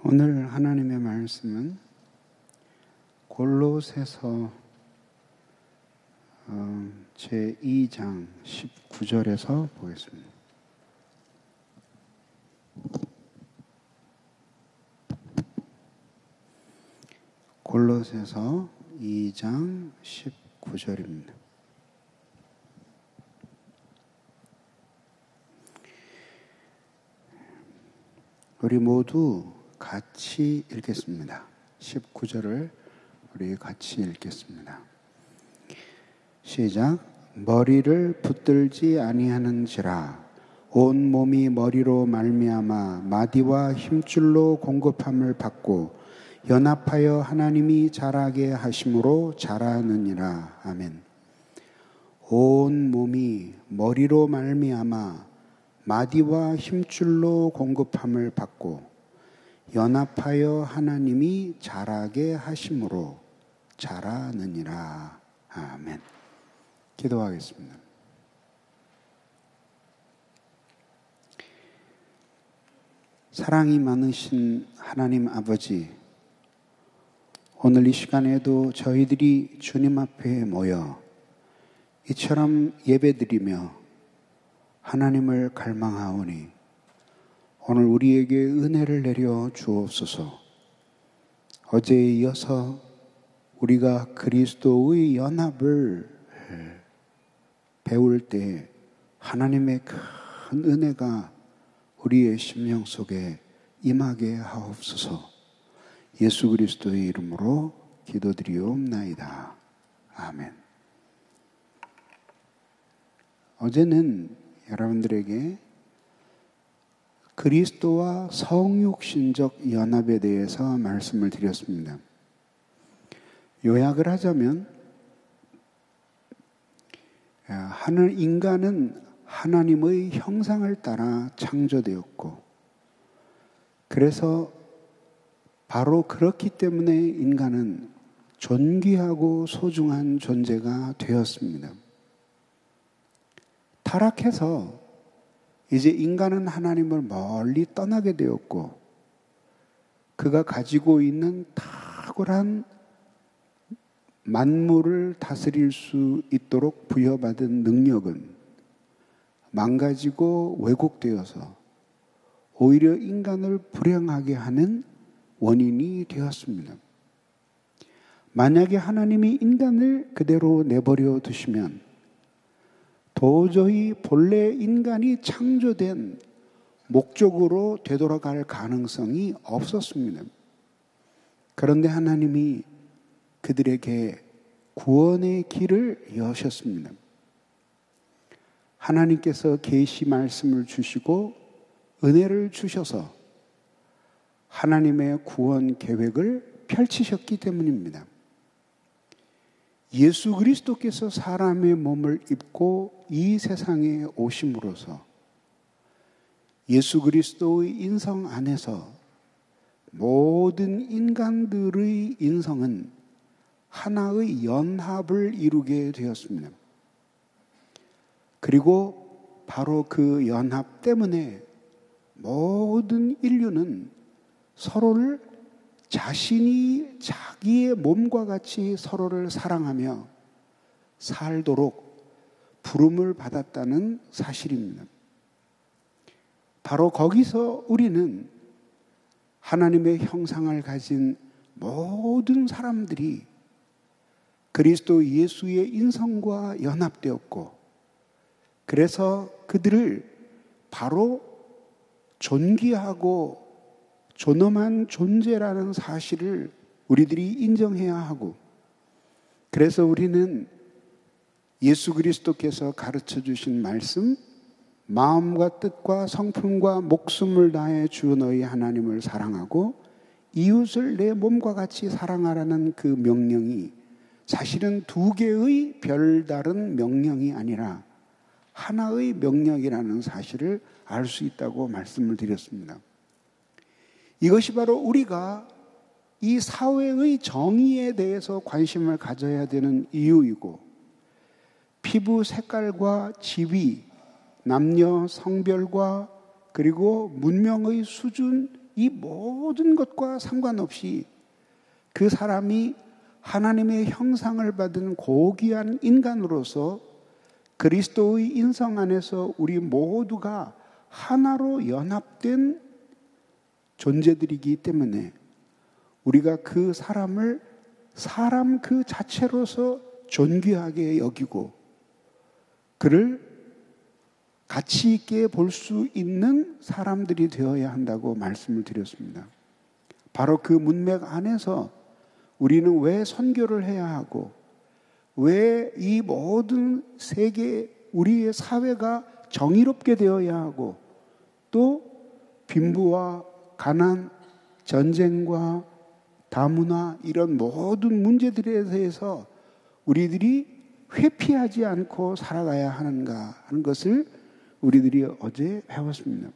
오늘 하나님의 말씀은 골로새서 제2장 19절에서 보겠습니다. 골로새서 2장 19절입니다. 우리 모두 같이 읽겠습니다. 19절을 우리 같이 읽겠습니다. 시작. 머리를 붙들지 아니하는지라 온 몸이 머리로 말미암아 마디와 힘줄로 공급함을 받고 연합하여 하나님이 자라게 하심으로 자라느니라. 아멘. 온 몸이 머리로 말미암아 마디와 힘줄로 공급함을 받고 연합하여 하나님이 자라게 하심으로 자라느니라. 아멘. 기도하겠습니다. 사랑이 많으신 하나님 아버지, 오늘 이 시간에도 저희들이 주님 앞에 모여 이처럼 예배드리며 하나님을 갈망하오니 오늘 우리에게 은혜를 내려 주옵소서. 어제에 이어서 우리가 그리스도의 연합을 배울 때 하나님의 큰 은혜가 우리의 심령 속에 임하게 하옵소서. 예수 그리스도의 이름으로 기도드리옵나이다. 아멘. 어제는 여러분들에게 그리스도와 성육신적 연합에 대해서 말씀을 드렸습니다. 요약을 하자면 인간은 하나님의 형상을 따라 창조되었고, 그래서 바로 그렇기 때문에 인간은 존귀하고 소중한 존재가 되었습니다. 타락해서 이제 인간은 하나님을 멀리 떠나게 되었고, 그가 가지고 있는 탁월한 만물을 다스릴 수 있도록 부여받은 능력은 망가지고 왜곡되어서 오히려 인간을 불행하게 하는 원인이 되었습니다. 만약에 하나님이 인간을 그대로 내버려 두시면 도저히 본래 인간이 창조된 목적으로 되돌아갈 가능성이 없었습니다. 그런데 하나님이 그들에게 구원의 길을 여셨습니다. 하나님께서 계시 말씀을 주시고 은혜를 주셔서 하나님의 구원 계획을 펼치셨기 때문입니다. 예수 그리스도께서 사람의 몸을 입고 이 세상에 오심으로써 예수 그리스도의 인성 안에서 모든 인간들의 인성은 하나의 연합을 이루게 되었습니다. 그리고 바로 그 연합 때문에 모든 인류는 서로를 자신이 자기의 몸과 같이 서로를 사랑하며 살도록 부름을 받았다는 사실입니다. 바로 거기서 우리는 하나님의 형상을 가진 모든 사람들이 그리스도 예수의 인성과 연합되었고, 그래서 그들을 바로 존귀하고 존엄한 존재라는 사실을 우리들이 인정해야 하고, 그래서 우리는 예수 그리스도께서 가르쳐 주신 말씀, 마음과 뜻과 성품과 목숨을 다해 주 너희 하나님을 사랑하고 이웃을 내 몸과 같이 사랑하라는 그 명령이 사실은 두 개의 별다른 명령이 아니라 하나의 명령이라는 사실을 알 수 있다고 말씀을 드렸습니다. 이것이 바로 우리가 이 사회의 정의에 대해서 관심을 가져야 되는 이유이고, 피부 색깔과 지위, 남녀 성별과 그리고 문명의 수준 이 모든 것과 상관없이 그 사람이 하나님의 형상을 받은 고귀한 인간으로서 그리스도의 인성 안에서 우리 모두가 하나로 연합된 존재들이기 때문에 우리가 그 사람을 사람 그 자체로서 존귀하게 여기고 그를 가치 있게 볼 수 있는 사람들이 되어야 한다고 말씀을 드렸습니다. 바로 그 문맥 안에서 우리는 왜 선교를 해야 하고 왜 이 모든 세계 우리의 사회가 정의롭게 되어야 하고 또 빈부와 가난, 전쟁과 다문화 이런 모든 문제들에 대해서 우리들이 회피하지 않고 살아가야 하는가 하는 것을 우리들이 어제 배웠습니다.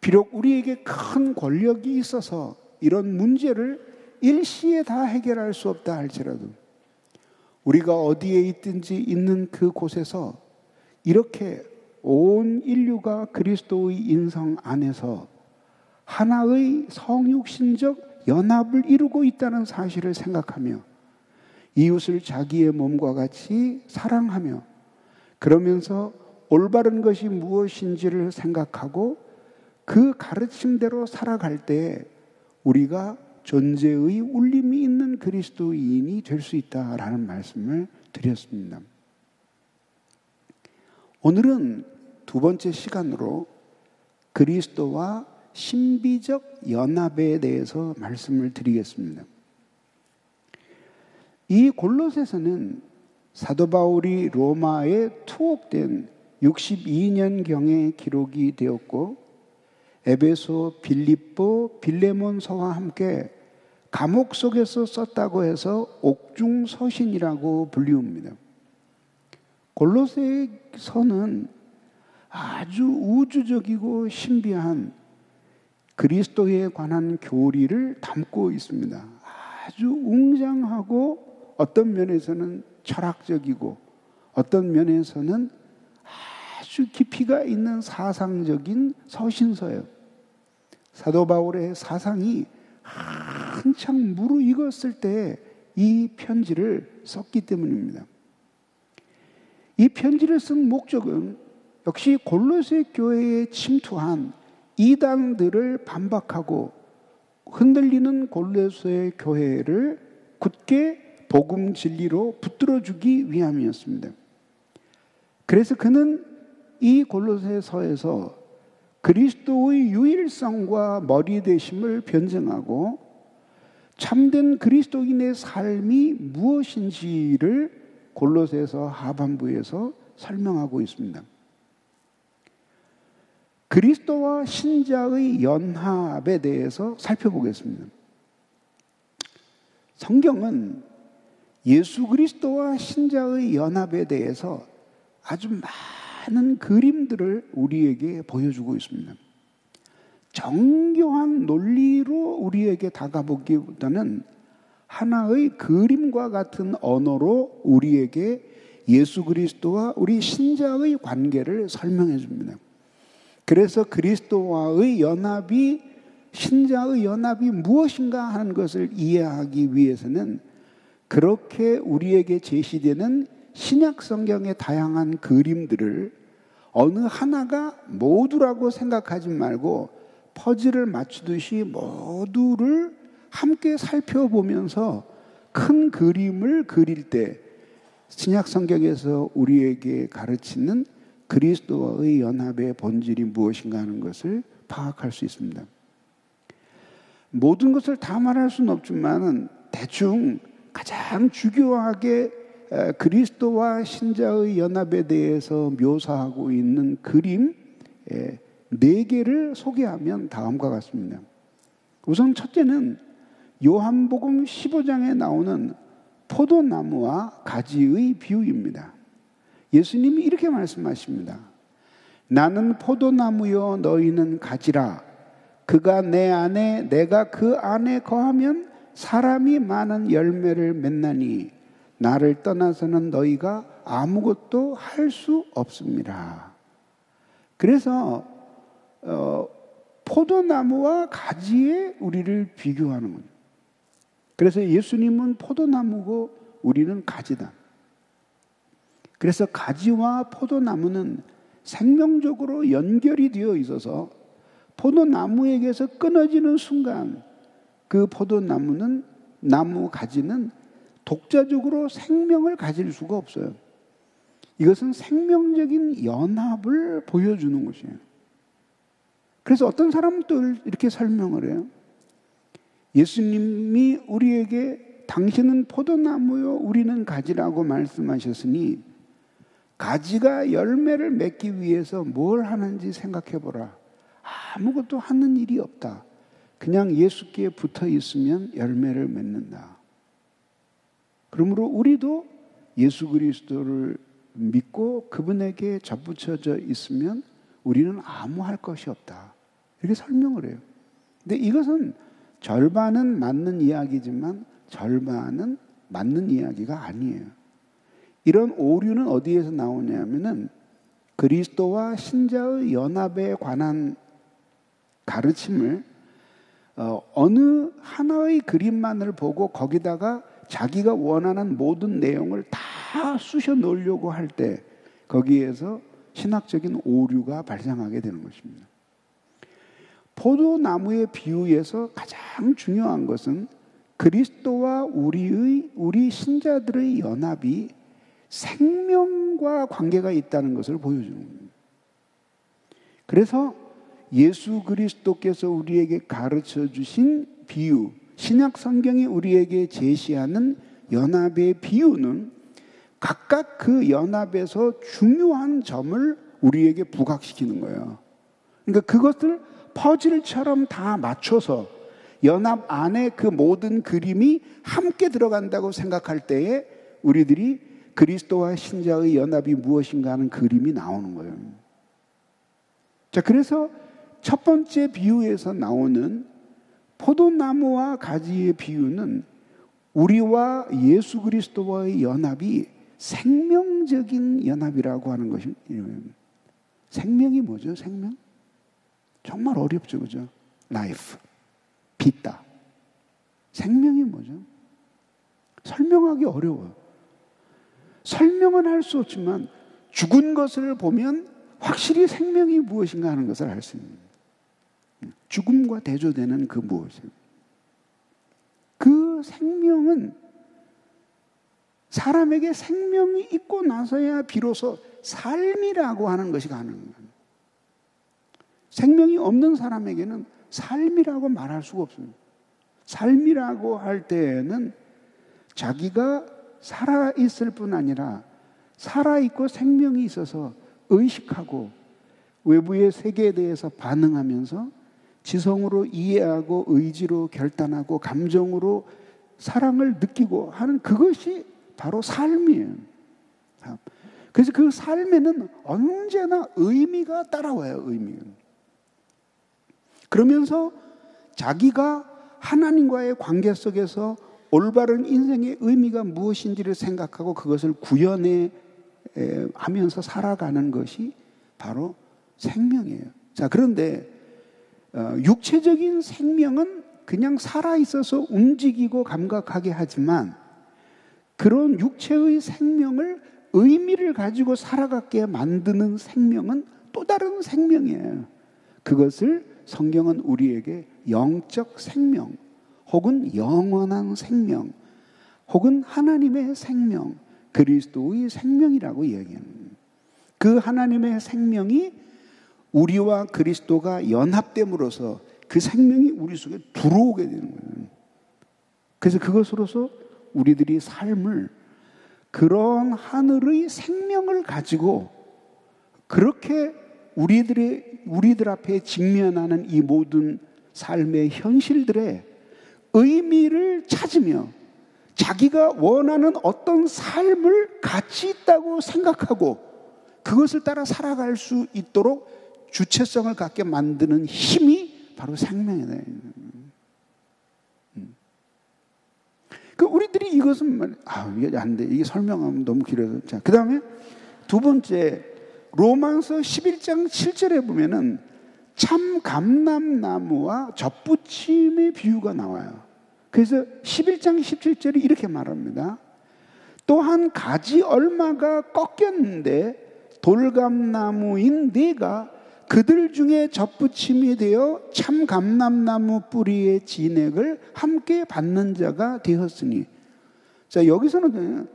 비록 우리에게 큰 권력이 있어서 이런 문제를 일시에 다 해결할 수 없다 할지라도 우리가 어디에 있든지 있는 그 곳에서 이렇게 온 인류가 그리스도의 인성 안에서 하나의 성육신적 연합을 이루고 있다는 사실을 생각하며 이웃을 자기의 몸과 같이 사랑하며 그러면서 올바른 것이 무엇인지를 생각하고 그 가르침대로 살아갈 때 우리가 존재의 울림이 있는 그리스도인이 될 수 있다라는 말씀을 드렸습니다. 오늘은 두 번째 시간으로 그리스도와 신비적 연합에 대해서 말씀을 드리겠습니다. 이 골로새서는 사도 바울이 로마에 투옥된 62년경에 기록이 되었고 에베소, 빌립보, 빌레몬서와 함께 감옥 속에서 썼다고 해서 옥중서신이라고 불리웁니다. 골로새서는 아주 우주적이고 신비한 그리스도에 관한 교리를 담고 있습니다. 아주 웅장하고 어떤 면에서는 철학적이고 어떤 면에서는 아주 깊이가 있는 사상적인 서신서예요. 사도 바울의 사상이 한창 무르익었을 때 이 편지를 썼기 때문입니다. 이 편지를 쓴 목적은 역시 골로새 교회에 침투한 이단들을 반박하고 흔들리는 골로새 교회를 굳게 복음 진리로 붙들어주기 위함이었습니다. 그래서 그는 이 골로새서에서 그리스도의 유일성과 머리 되심을 변증하고 참된 그리스도인의 삶이 무엇인지를 골로새서 하반부에서 설명하고 있습니다. 그리스도와 신자의 연합에 대해서 살펴보겠습니다. 성경은 예수 그리스도와 신자의 연합에 대해서 아주 많은 그림들을 우리에게 보여주고 있습니다. 정교한 논리로 우리에게 다가보기보다는 하나의 그림과 같은 언어로 우리에게 예수 그리스도와 우리 신자의 관계를 설명해 줍니다. 그래서 그리스도와의 연합이 신자의 연합이 무엇인가 하는 것을 이해하기 위해서는 그렇게 우리에게 제시되는 신약 성경의 다양한 그림들을 어느 하나가 모두라고 생각하지 말고 퍼즐을 맞추듯이 모두를 함께 살펴보면서 큰 그림을 그릴 때 신약 성경에서 우리에게 가르치는 그리스도와의 연합의 본질이 무엇인가 하는 것을 파악할 수 있습니다. 모든 것을 다 말할 수는 없지만 대충 가장 주요하게 그리스도와 신자의 연합에 대해서 묘사하고 있는 그림 4개를 소개하면 다음과 같습니다. 우선 첫째는 요한복음 15장에 나오는 포도나무와 가지의 비유입니다. 예수님이 이렇게 말씀하십니다. 나는 포도나무요 너희는 가지라. 그가 내 안에 내가 그 안에 거하면 사람이 많은 열매를 맺나니 나를 떠나서는 너희가 아무것도 할 수 없습니다. 그래서 포도나무와 가지에 우리를 비교하는 거예요. 그래서 예수님은 포도나무고 우리는 가지다. 그래서 가지와 포도나무는 생명적으로 연결이 되어 있어서 포도나무에게서 끊어지는 순간 그 포도나무는, 나무 가지는 독자적으로 생명을 가질 수가 없어요. 이것은 생명적인 연합을 보여주는 것이에요. 그래서 어떤 사람은 또 이렇게 설명을 해요. 예수님이 우리에게 당신은 포도나무요 우리는 가지라고 말씀하셨으니 가지가 열매를 맺기 위해서 뭘 하는지 생각해 보라. 아무것도 하는 일이 없다. 그냥 예수께 붙어 있으면 열매를 맺는다. 그러므로 우리도 예수 그리스도를 믿고 그분에게 접붙여져 있으면 우리는 아무 할 것이 없다. 이렇게 설명을 해요. 근데 이것은 절반은 맞는 이야기지만 절반은 맞는 이야기가 아니에요. 이런 오류는 어디에서 나오냐면은 그리스도와 신자의 연합에 관한 가르침을 어느 하나의 그림만을 보고 거기다가 자기가 원하는 모든 내용을 다 쑤셔 넣으려고 할 때 거기에서 신학적인 오류가 발생하게 되는 것입니다. 포도나무의 비유에서 가장 중요한 것은 그리스도와 우리 신자들의 연합이 생명과 관계가 있다는 것을 보여주는 겁니다. 그래서 예수 그리스도께서 우리에게 가르쳐 주신 비유, 신약 성경이 우리에게 제시하는 연합의 비유는 각각 그 연합에서 중요한 점을 우리에게 부각시키는 거예요. 그러니까 그것을 퍼즐처럼 다 맞춰서 연합 안에 그 모든 그림이 함께 들어간다고 생각할 때에 우리들이 그리스도와 신자의 연합이 무엇인가 하는 그림이 나오는 거예요. 자, 그래서 첫 번째 비유에서 나오는 포도나무와 가지의 비유는 우리와 예수 그리스도와의 연합이 생명적인 연합이라고 하는 것입니다. 생명이 뭐죠? 생명? 정말 어렵죠, 그죠? 라이프, 비타. 생명이 뭐죠? 설명하기 어려워요. 설명은 할 수 없지만 죽은 것을 보면 확실히 생명이 무엇인가 하는 것을 알 수 있습니다. 죽음과 대조되는 그 무엇이에요? 그 생명은 사람에게 생명이 있고 나서야 비로소 삶이라고 하는 것이 가능합니다. 생명이 없는 사람에게는 삶이라고 말할 수가 없습니다. 삶이라고 할 때에는 자기가 살아있을 뿐 아니라 살아있고 생명이 있어서 의식하고 외부의 세계에 대해서 반응하면서 지성으로 이해하고 의지로 결단하고 감정으로 사랑을 느끼고 하는 그것이 바로 삶이에요. 그래서 그 삶에는 언제나 의미가 따라와요. 의미가. 그러면서 자기가 하나님과의 관계 속에서 올바른 인생의 의미가 무엇인지를 생각하고 그것을 구현해 하면서 살아가는 것이 바로 생명이에요. 자, 그런데 육체적인 생명은 그냥 살아있어서 움직이고 감각하게 하지만 그런 육체의 생명을 의미를 가지고 살아가게 만드는 생명은 또 다른 생명이에요. 그것을 성경은 우리에게 영적 생명 혹은 영원한 생명 혹은 하나님의 생명, 그리스도의 생명이라고 이야기합니다. 그 하나님의 생명이 우리와 그리스도가 연합됨으로써 그 생명이 우리 속에 들어오게 되는 거예요. 그래서 그것으로서 우리들이 삶을 그런 하늘의 생명을 가지고 그렇게 우리들 앞에 직면하는 이 모든 삶의 현실들의 의미를 찾으며 자기가 원하는 어떤 삶을 가치 있다고 생각하고 그것을 따라 살아갈 수 있도록 주체성을 갖게 만드는 힘이 바로 생명이다. 우리들이 이것은 이게 안 돼. 이게 설명하면 너무 길어서. 자, 그 다음에 두 번째 로마서 11장 7절에 보면은 참 감람나무와 접붙임의 비유가 나와요. 그래서 11장 17절이 이렇게 말합니다. 또한 가지 얼마가 꺾였는데 돌감나무인 네가 그들 중에 접붙임이 되어 참 감람나무 뿌리의 진액을 함께 받는 자가 되었으니. 자, 여기서는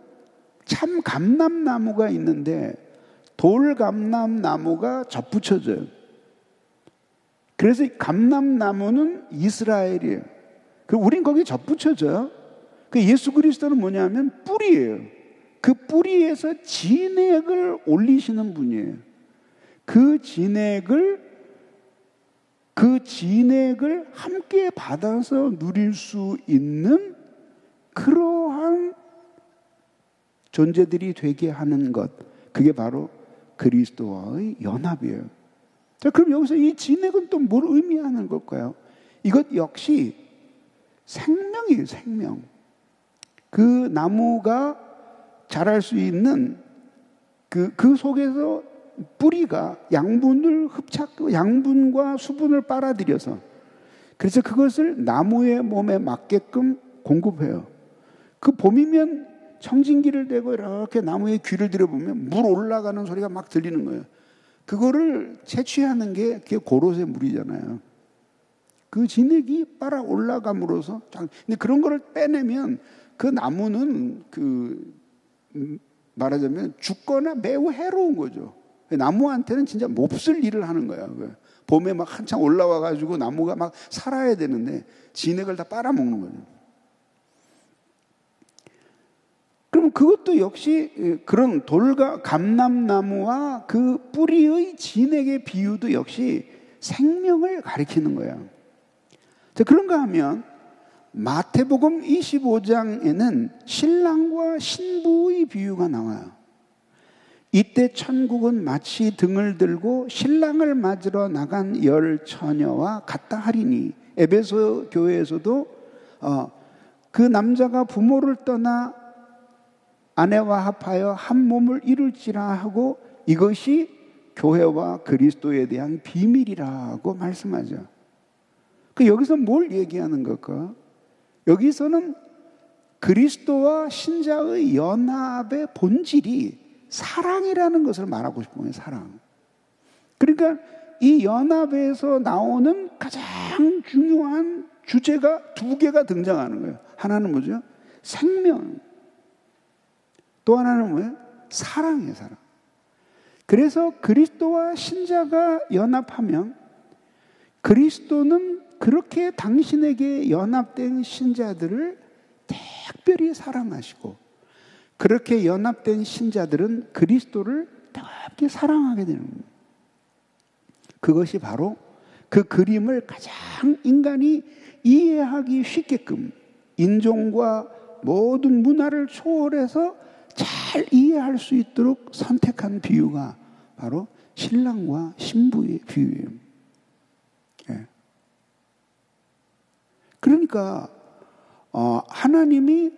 참 감람나무가 있는데 돌감람나무가 접붙여져요. 그래서 감람나무는 이스라엘이에요. 우린 거기에 접붙여져요. 예수 그리스도는 뭐냐면 뿌리예요. 그 뿌리에서 진액을 올리시는 분이에요. 그 진액을 함께 받아서 누릴 수 있는 그러한 존재들이 되게 하는 것, 그게 바로 그리스도와의 연합이에요. 자, 그럼 여기서 이 진액은 또 뭘 의미하는 걸까요? 이것 역시 생명이에요, 생명. 그 나무가 자랄 수 있는 그 속에서 뿌리가 양분과 수분을 빨아들여서, 그래서 그것을 나무의 몸에 맞게끔 공급해요. 그 봄이면 청진기를 대고 이렇게 나무에 귀를 들여보면 물 올라가는 소리가 막 들리는 거예요. 그거를 채취하는 게 그게 고로쇠 물이잖아요. 그 진액이 빨아 올라감으로써, 근데 그런 거를 빼내면 그 나무는 말하자면 죽거나 매우 해로운 거죠. 나무한테는 진짜 몹쓸 일을 하는 거야. 봄에 막 한창 올라와가지고 나무가 막 살아야 되는데 진액을 다 빨아먹는 거죠. 그럼 그것도 역시 그런 감람나무와 그 뿌리의 진액의 비유도 역시 생명을 가리키는 거예요. 자, 그런가 하면 마태복음 25장에는 신랑과 신부의 비유가 나와요. 이때 천국은 마치 등을 들고 신랑을 맞으러 나간 열 처녀와 같다 하리니. 에베소 교회에서도 그 남자가 부모를 떠나 아내와 합하여 한 몸을 이룰지라 하고 이것이 교회와 그리스도에 대한 비밀이라고 말씀하죠. 여기서 뭘 얘기하는 걸까? 여기서는 그리스도와 신자의 연합의 본질이 사랑이라는 것을 말하고 싶은 거예요. 사랑. 그러니까 이 연합에서 나오는 가장 중요한 주제가 두 개가 등장하는 거예요. 하나는 뭐죠? 생명. 또 하나는 뭐예요? 사랑이에요. 사랑. 그래서 그리스도와 신자가 연합하면 그리스도는 그렇게 당신에게 연합된 신자들을 특별히 사랑하시고, 그렇게 연합된 신자들은 그리스도를 뜨겁게 사랑하게 되는 겁니다. 그것이 바로 그 그림을 가장 인간이 이해하기 쉽게끔 인종과 모든 문화를 초월해서 잘 이해할 수 있도록 선택한 비유가 바로 신랑과 신부의 비유예요. 예. 그러니까 하나님이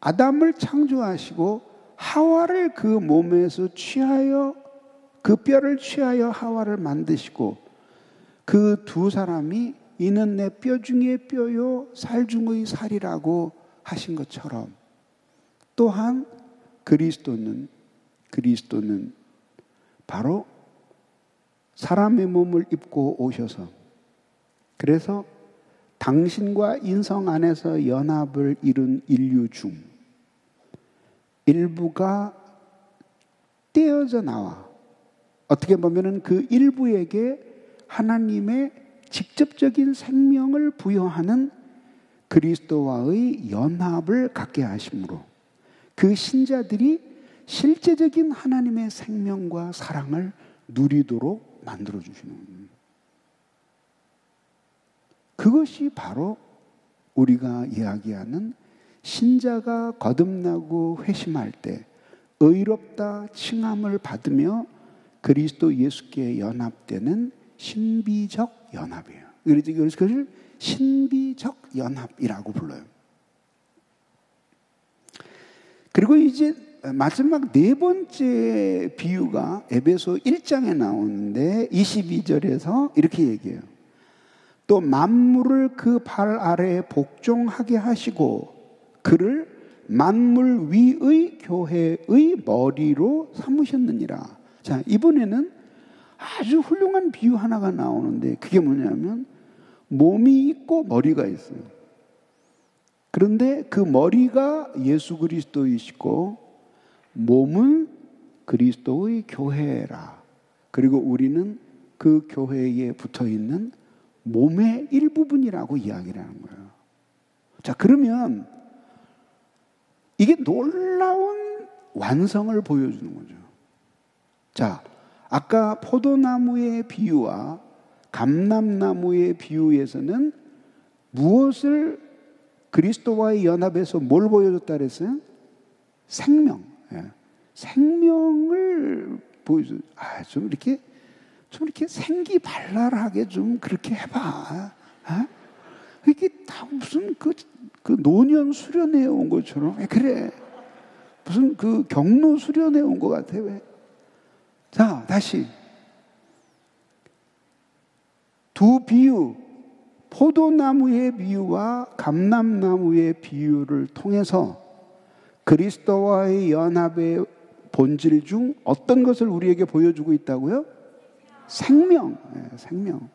아담을 창조하시고 하와를 그 몸에서 취하여, 그 뼈를 취하여 하와를 만드시고, 그 두 사람이 이는 내 뼈 중의 뼈요 살 중의 살이라고 하신 것처럼, 또한 그리스도는 바로 사람의 몸을 입고 오셔서, 그래서 당신과 인성 안에서 연합을 이룬 인류 중 일부가 떼어져 나와, 어떻게 보면은 그 일부에게 하나님의 직접적인 생명을 부여하는 그리스도와의 연합을 갖게 하심으로 그 신자들이 실제적인 하나님의 생명과 사랑을 누리도록 만들어 주시는 겁니다. 그것이 바로 우리가 이야기하는 신자가 거듭나고 회심할 때 의롭다 칭함을 받으며 그리스도 예수께 연합되는 신비적 연합이에요. 그래서 그것을 신비적 연합이라고 불러요. 그리고 이제 마지막 네 번째 비유가 에베소 1장에 나오는데 22절에서 이렇게 얘기해요. 또 만물을 그 발 아래에 복종하게 하시고 그를 만물 위의 교회의 머리로 삼으셨느니라. 자, 이번에는 아주 훌륭한 비유 하나가 나오는데 그게 뭐냐면 몸이 있고 머리가 있어요. 그런데 그 머리가 예수 그리스도이시고 몸은 그리스도의 교회라. 그리고 우리는 그 교회에 붙어있는 몸의 일부분이라고 이야기를 하는 거예요. 자, 그러면 이게 놀라운 완성을 보여주는 거죠. 자, 아까 포도나무의 비유와 감람나무의 비유에서는 무엇을 그리스도와의 연합에서 뭘 보여줬다 그랬어요? 생명. 예. 생명을 보여줘. 좀 이렇게 생기발랄하게 좀 그렇게 해봐. 이게 다 무슨 그 노년 수련회 온 것처럼. 그래. 무슨 그 경로 수련회 온 것 같아. 왜? 자, 다시. 두 비유, 포도나무의 비유와 감람나무의 비유를 통해서 그리스도와의 연합의 본질 중 어떤 것을 우리에게 보여주고 있다고요? 생명. 네, 생명.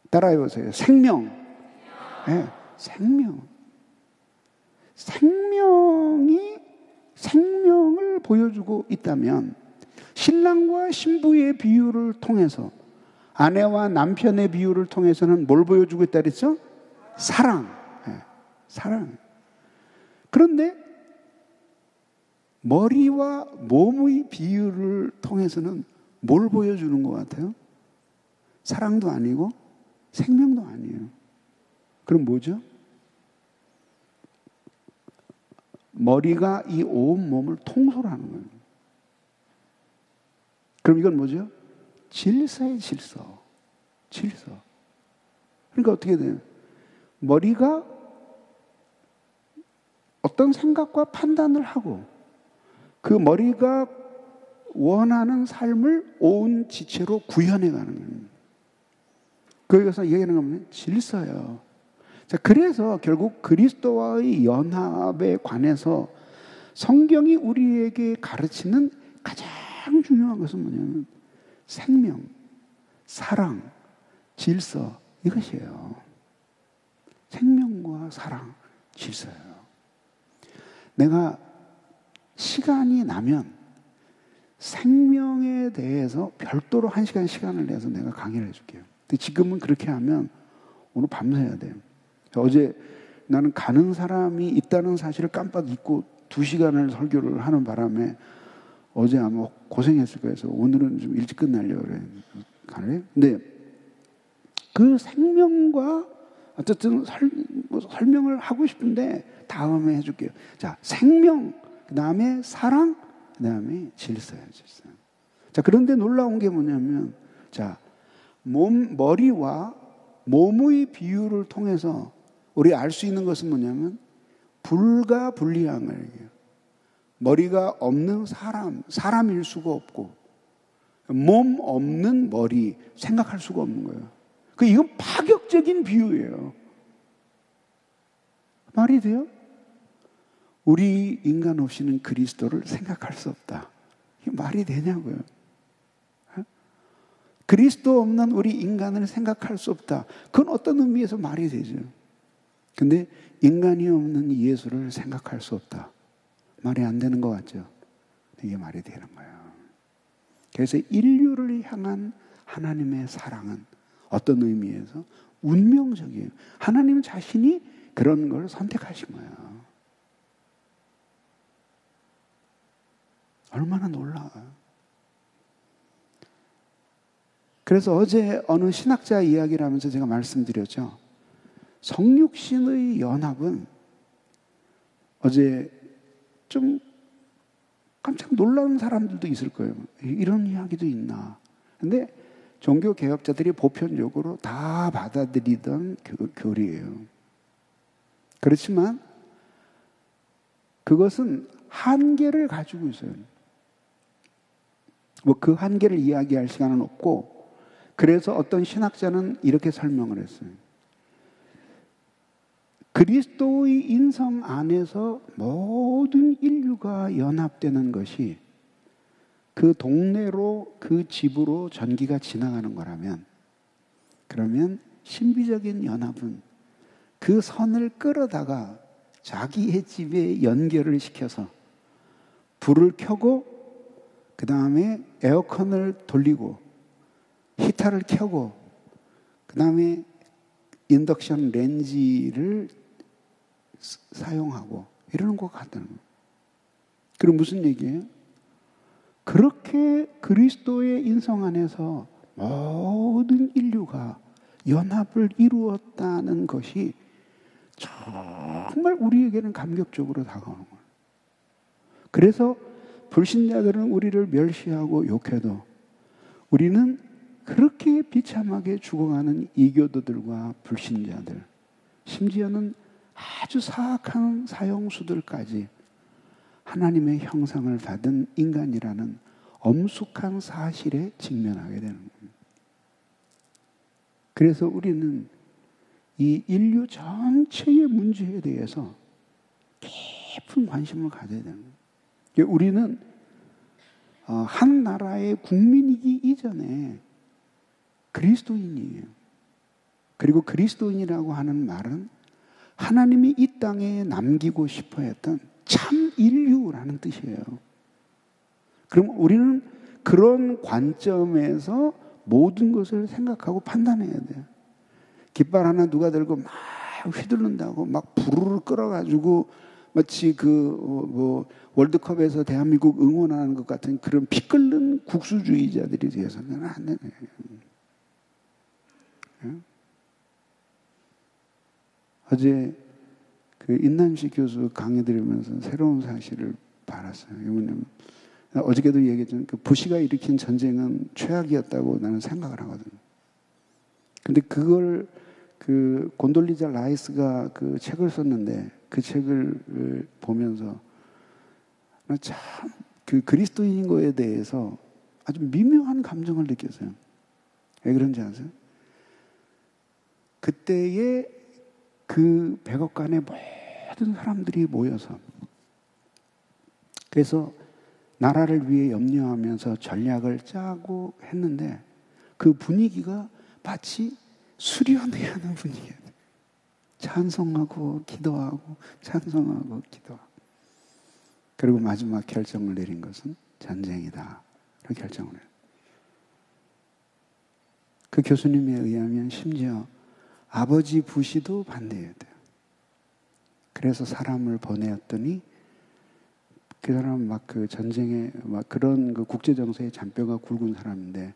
따라해보세요. 생명. 네, 생명. 생명을 보여주고 있다면 신랑과 신부의 비유를 통해서 아내와 남편의 비유를 통해서는 뭘 보여주고 있다 그랬죠? 사랑. 네, 사랑. 그런데 머리와 몸의 비유를 통해서는 뭘 보여주는 것 같아요? 사랑도 아니고 생명도 아니에요. 그럼 뭐죠? 머리가 이 온 몸을 통솔하는 거예요. 그럼 이건 뭐죠? 질서의 질서. 질서. 그러니까 어떻게 돼요? 머리가 어떤 생각과 판단을 하고 그 머리가 원하는 삶을 온 지체로 구현해 가는 거예요. 거기서 얘기하는 건 질서예요. 자, 그래서 결국 그리스도와의 연합에 관해서 성경이 우리에게 가르치는 가장 중요한 것은 뭐냐면 생명, 사랑, 질서 이것이에요. 생명과 사랑, 질서예요. 내가 시간이 나면 생명에 대해서 별도로 1시간 시간을 내서 내가 강의를 해줄게요. 근데 지금은 그렇게 하면 오늘 밤새야 돼요. 어제 나는 가는 사람이 있다는 사실을 깜빡 잊고 2시간을 설교를 하는 바람에 어제 아마 고생했을 거예요. 그래서 오늘은 좀 일찍 끝내려고 그래요. 근데 그 생명과 어쨌든 설명을 하고 싶은데 다음에 해줄게요. 자, 생명, 그 다음에 사랑, 그 다음에 질서예요, 질서. 자, 그런데 놀라운 게 뭐냐면, 자, 머리와 몸의 비유를 통해서 우리 알 수 있는 것은 뭐냐면, 불가분리한 거예요. 머리가 없는 사람일 수가 없고, 몸 없는 머리, 생각할 수가 없는 거예요. 이건 파격적인 비유예요. 말이 돼요? 우리 인간 없이는 그리스도를 생각할 수 없다. 이게 말이 되냐고요. 그리스도 없는 우리 인간을 생각할 수 없다. 그건 어떤 의미에서 말이 되죠. 근데 인간이 없는 예수를 생각할 수 없다. 말이 안 되는 것 같죠. 이게 말이 되는 거예요. 그래서 인류를 향한 하나님의 사랑은 어떤 의미에서 운명적이에요. 하나님 자신이 그런 걸 선택하신 거예요. 얼마나 놀라워요. 그래서 어제 어느 신학자 이야기를 하면서 제가 말씀드렸죠. 성육신의 연합은 어제 좀 깜짝 놀라운 사람들도 있을 거예요. 이런 이야기도 있나. 근데 종교개혁자들이 보편적으로 다 받아들이던 교리예요. 그렇지만 그것은 한계를 가지고 있어요. 뭐 그 한계를 이야기할 시간은 없고, 그래서 어떤 신학자는 이렇게 설명을 했어요. 그리스도의 인성 안에서 모든 인류가 연합되는 것이 그 동네로, 그 집으로 전기가 지나가는 거라면, 그러면 신비적인 연합은 그 선을 끌어다가 자기의 집에 연결을 시켜서 불을 켜고, 그 다음에 에어컨을 돌리고 히터를 켜고, 그 다음에 인덕션 렌지를 사용하고 이러는 것 같다는 거예요. 그럼 무슨 얘기예요? 그렇게 그리스도의 인성 안에서 모든 인류가 연합을 이루었다는 것이 정말 우리에게는 감격적으로 다가오는 거예요. 그래서 불신자들은 우리를 멸시하고 욕해도 우리는 그렇게 비참하게 죽어가는 이교도들과 불신자들, 심지어는 아주 사악한 사형수들까지 하나님의 형상을 받은 인간이라는 엄숙한 사실에 직면하게 되는 겁니다. 그래서 우리는 이 인류 전체의 문제에 대해서 깊은 관심을 가져야 되는 거예요. 우리는 한 나라의 국민이기 이전에 그리스도인이에요. 그리고 그리스도인이라고 하는 말은 하나님이 이 땅에 남기고 싶어 했던 참 인류라는 뜻이에요. 그럼 우리는 그런 관점에서 모든 것을 생각하고 판단해야 돼요. 깃발 하나 누가 들고 막 휘두른다고 막 부르르 끌어가지고 마치 월드컵에서 대한민국 응원하는 것 같은 그런 피 끓는 국수주의자들이 되어서는 안 되네. 어제 그 인남식 교수 강의 들으면서 새로운 사실을 알았어요. 뭐냐면 어저께도 얘기했지만 그 부시가 일으킨 전쟁은 최악이었다고 나는 생각을 하거든요. 근데 그걸 그 곤돌리자 라이스가 그 책을 썼는데 그 책을 보면서 참 그 그리스도인인 거에 대해서 아주 미묘한 감정을 느꼈어요. 왜 그런지 아세요? 그때의 그 백악관의 모든 사람들이 모여서 그래서 나라를 위해 염려하면서 전략을 짜고 했는데 그 분위기가 마치 수련회 하는 분위기예요. 찬송하고 기도하고 찬송하고 기도하고 그리고 마지막 결정을 내린 것은 전쟁이다. 그렇게 결정을 해요. 그 교수님에 의하면 심지어 아버지 부시도 반대해야 돼요. 그래서 사람을 보내었더니 그 사람은 막 그 전쟁에 막 그런 그 국제 정세에 잔뼈가 굵은 사람인데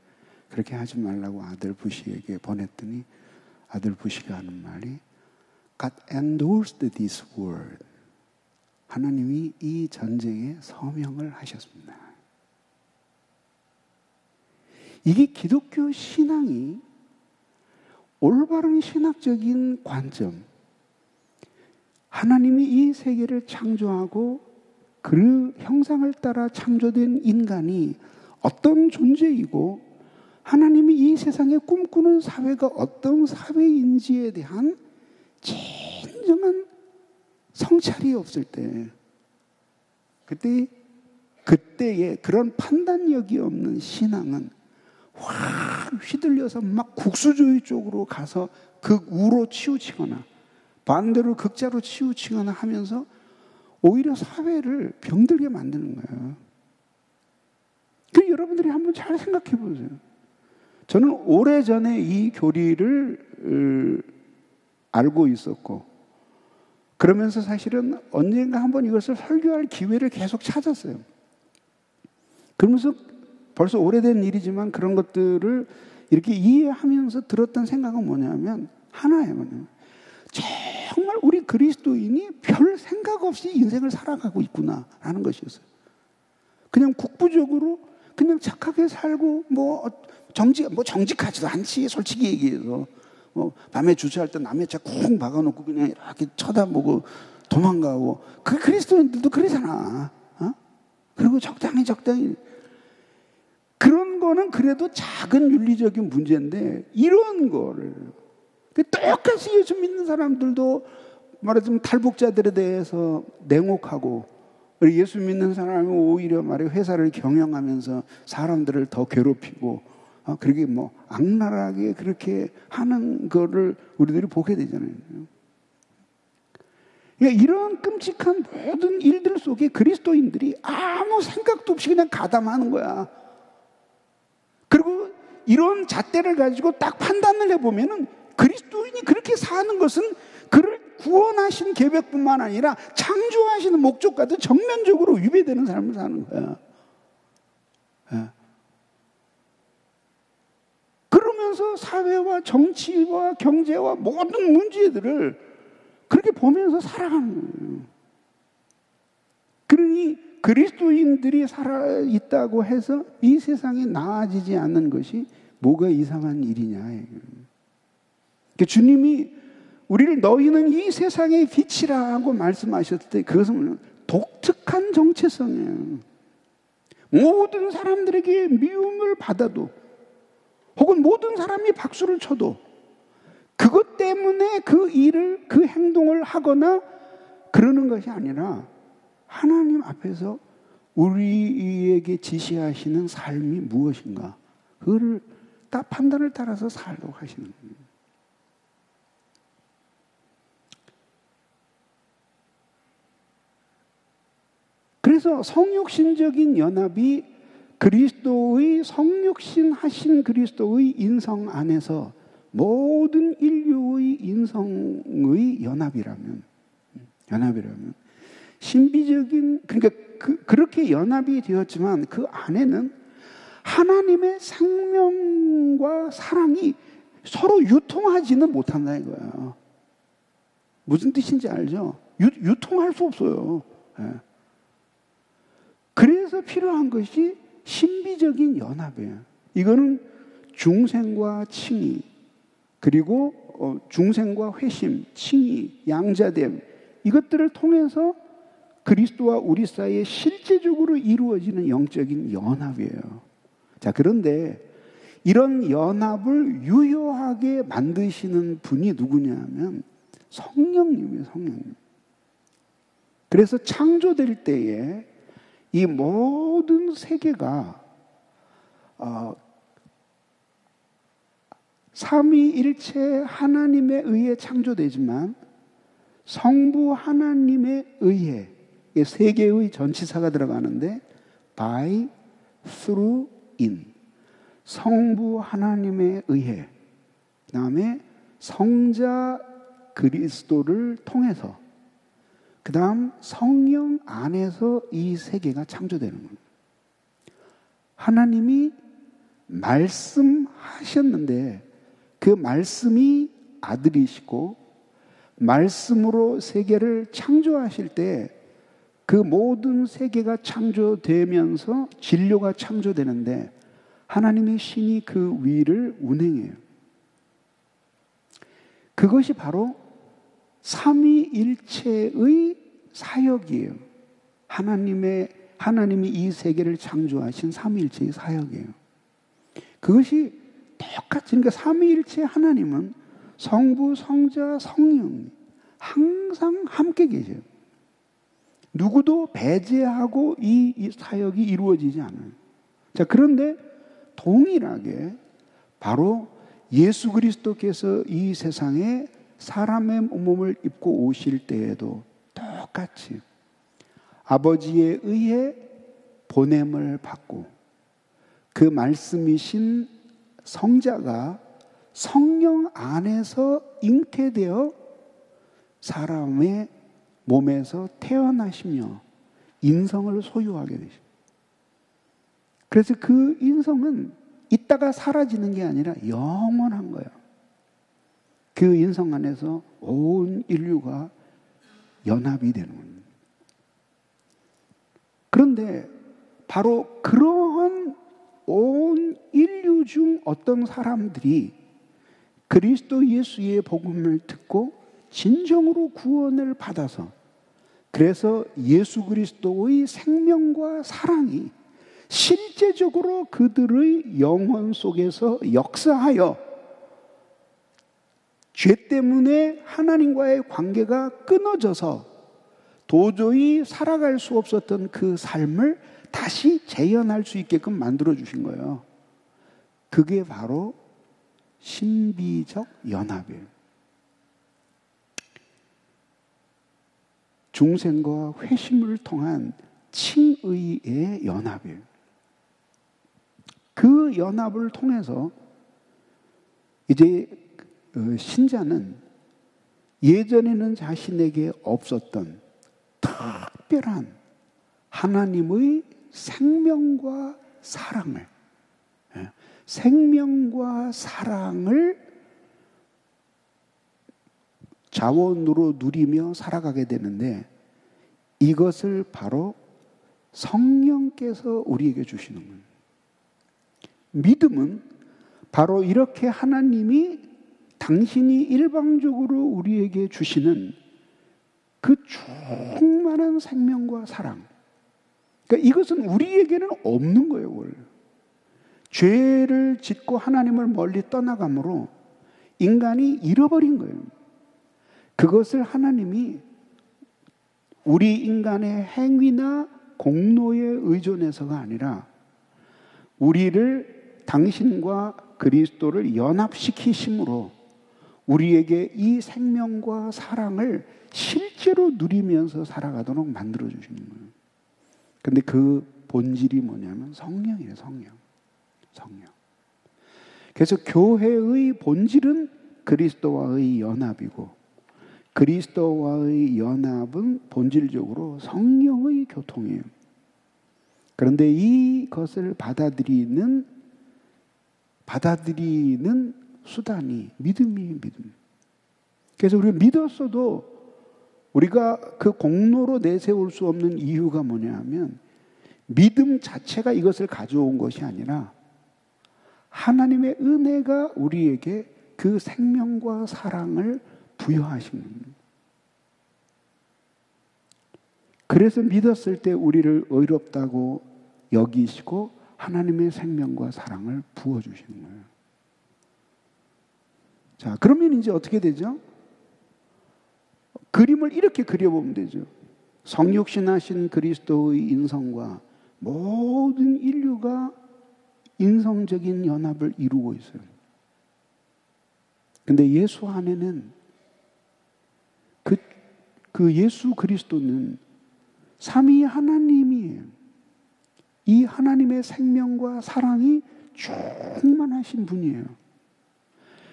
그렇게 하지 말라고 아들 부시에게 보냈더니 아들 부시가 하는 말이 God endorsed this word. 하나님이 이 전쟁에 서명을 하셨습니다. 이게 기독교 신앙이 올바른 신학적인 관점, 하나님이 이 세계를 창조하고 그 형상을 따라 창조된 인간이 어떤 존재이고 하나님이 이 세상에 꿈꾸는 사회가 어떤 사회인지에 대한 진정한 성찰이 없을 때 그때의 그런 판단력이 없는 신앙은 확 휘둘려서 막 국수주의 쪽으로 가서 극우로 치우치거나 반대로 극자로 치우치거나 하면서 오히려 사회를 병들게 만드는 거예요. 그 여러분들이 한번 잘 생각해 보세요. 저는 오래전에 이 교리를 알고 있었고 그러면서 사실은 언젠가 한번 이것을 설교할 기회를 계속 찾았어요. 그러면서 벌써 오래된 일이지만 그런 것들을 이렇게 이해하면서 들었던 생각은 뭐냐면 하나예요. 뭐냐면 정말 우리 그리스도인이 별 생각 없이 인생을 살아가고 있구나라는 것이었어요. 그냥 국부적으로 그냥 착하게 살고 정직하지도 않지. 솔직히 얘기해서 밤에 주차할 때 남의 차 쿵 박아놓고 그냥 이렇게 쳐다보고 도망가고 그 그리스도인들도 그러잖아. 그리고 적당히 그런 거는 그래도 작은 윤리적인 문제인데 이런 거를 똑같이 예수 믿는 사람들도 말하자면 탈북자들에 대해서 냉혹하고 예수 믿는 사람이 오히려 회사를 경영하면서 사람들을 더 괴롭히고 그렇게 악랄하게 그렇게 하는 거를 우리들이 보게 되잖아요. 그러니까 이런 끔찍한 모든 일들 속에 그리스도인들이 아무 생각도 없이 그냥 가담하는 거야. 그리고 이런 잣대를 가지고 딱 판단을 해보면은 그리스도인이 그렇게 사는 것은 그를 구원하신 계획뿐만 아니라 창조하시는 목적과도 정면적으로 위배되는 삶을 사는 거야. 예. 그러면서 사회와 정치와 경제와 모든 문제들을 그렇게 보면서 살아가는 거예요. 그러니 그리스도인들이 살아있다고 해서 이 세상이 나아지지 않는 것이 뭐가 이상한 일이냐. 그러니까 주님이 우리를 너희는 이 세상의 빛이라고 말씀하셨을 때 그것은 독특한 정체성이에요. 모든 사람들에게 미움을 받아도 혹은 모든 사람이 박수를 쳐도 그것 때문에 그 일을 그 행동을 하거나 그러는 것이 아니라 하나님 앞에서 우리에게 지시하시는 삶이 무엇인가 그거를 딱 판단을 따라서 살도록 하시는 거예요. 그래서 성육신적인 연합이 그리스도의 성육신 하신 그리스도의 인성 안에서 모든 인류의 인성의 연합이라면 신비적인 그러니까 그렇게 연합이 되었지만 그 안에는 하나님의 생명과 사랑이 서로 유통하지는 못한다 이거야. 무슨 뜻인지 알죠? 유통할 수 없어요. 예. 그래서 필요한 것이 신비적인 연합이에요. 이거는 중생과 칭의, 그리고 중생과 회심, 칭의, 양자됨 이것들을 통해서 그리스도와 우리 사이에 실제적으로 이루어지는 영적인 연합이에요. 자, 그런데 이런 연합을 유효하게 만드시는 분이 누구냐면 성령님이에요, 성령님. 그래서 창조될 때에 이 모든 세계가 삼위일체 하나님에 의해 창조되지만 성부 하나님에 의해 세 개의 전치사가 들어가는데 by, through, in 성부 하나님에 의해 그 다음에 성자 그리스도를 통해서 그 다음 성령 안에서 이 세계가 창조되는 겁니다. 하나님이 말씀하셨는데 그 말씀이 아들이시고 말씀으로 세계를 창조하실 때 그 모든 세계가 창조되면서 진료가 창조되는데 하나님의 신이 그 위를 운행해요. 그것이 바로 삼위일체의 사역이에요. 하나님이 이 세계를 창조하신 삼위일체의 사역이에요. 그것이 똑같이 그러니까 삼위일체 하나님은 성부, 성자, 성령이 항상 함께 계세요. 누구도 배제하고 이 사역이 이루어지지 않아요. 자, 그런데 동일하게 바로 예수 그리스도께서 이 세상에 사람의 몸을 입고 오실 때에도 똑같이 아버지에 의해 보냄을 받고 그 말씀이신 성자가 성령 안에서 잉태되어 사람의 몸에서 태어나시며 인성을 소유하게 되십니다. 그래서 그 인성은 있다가 사라지는 게 아니라 영원한 거예요. 그 인성 안에서 온 인류가 연합이 되는 겁니다. 그런데 바로 그러한 온 인류 중 어떤 사람들이 그리스도 예수의 복음을 듣고 진정으로 구원을 받아서 그래서 예수 그리스도의 생명과 사랑이 실제적으로 그들의 영혼 속에서 역사하여 죄 때문에 하나님과의 관계가 끊어져서 도저히 살아갈 수 없었던 그 삶을 다시 재현할 수 있게끔 만들어 주신 거예요. 그게 바로 신비적 연합이에요. 중생과 회심을 통한 칭의의 연합이에요. 그 연합을 통해서 이제 신자는 예전에는 자신에게 없었던 특별한 하나님의 생명과 사랑을 자원으로 누리며 살아가게 되는데, 이것을 바로 성령께서 우리에게 주시는 거예요. 믿음은 바로 이렇게 하나님이 당신이 일방적으로 우리에게 주시는 그 충만한 생명과 사랑, 그러니까 이것은 우리에게는 없는 거예요. 원래 죄를 짓고 하나님을 멀리 떠나감으로 인간이 잃어버린 거예요. 그것을 하나님이 우리 인간의 행위나 공로에 의존해서가 아니라 우리를 당신과 그리스도를 연합시키심으로 우리에게 이 생명과 사랑을 실제로 누리면서 살아가도록 만들어주시는 거예요. 근데 그 본질이 뭐냐면 성령이에요. 성령. 그래서 교회의 본질은 그리스도와의 연합이고, 그리스도와의 연합은 본질적으로 성령의 교통이에요. 그런데 이것을 받아들이는 수단이 믿음이에요. 믿음. 그래서 우리가 믿었어도 우리가 그 공로로 내세울 수 없는 이유가 뭐냐 하면, 믿음 자체가 이것을 가져온 것이 아니라 하나님의 은혜가 우리에게 그 생명과 사랑을 부여하신 겁니다. 그래서 믿었을 때 우리를 의롭다고 여기시고 하나님의 생명과 사랑을 부어주시는 거예요. 자, 그러면 이제 어떻게 되죠? 그림을 이렇게 그려보면 되죠. 성육신하신 그리스도의 인성과 모든 인류가 인성적인 연합을 이루고 있어요. 근데 예수 안에는 그 예수 그리스도는 삼위 하나님이에요. 이 하나님의 생명과 사랑이 충만하신 분이에요.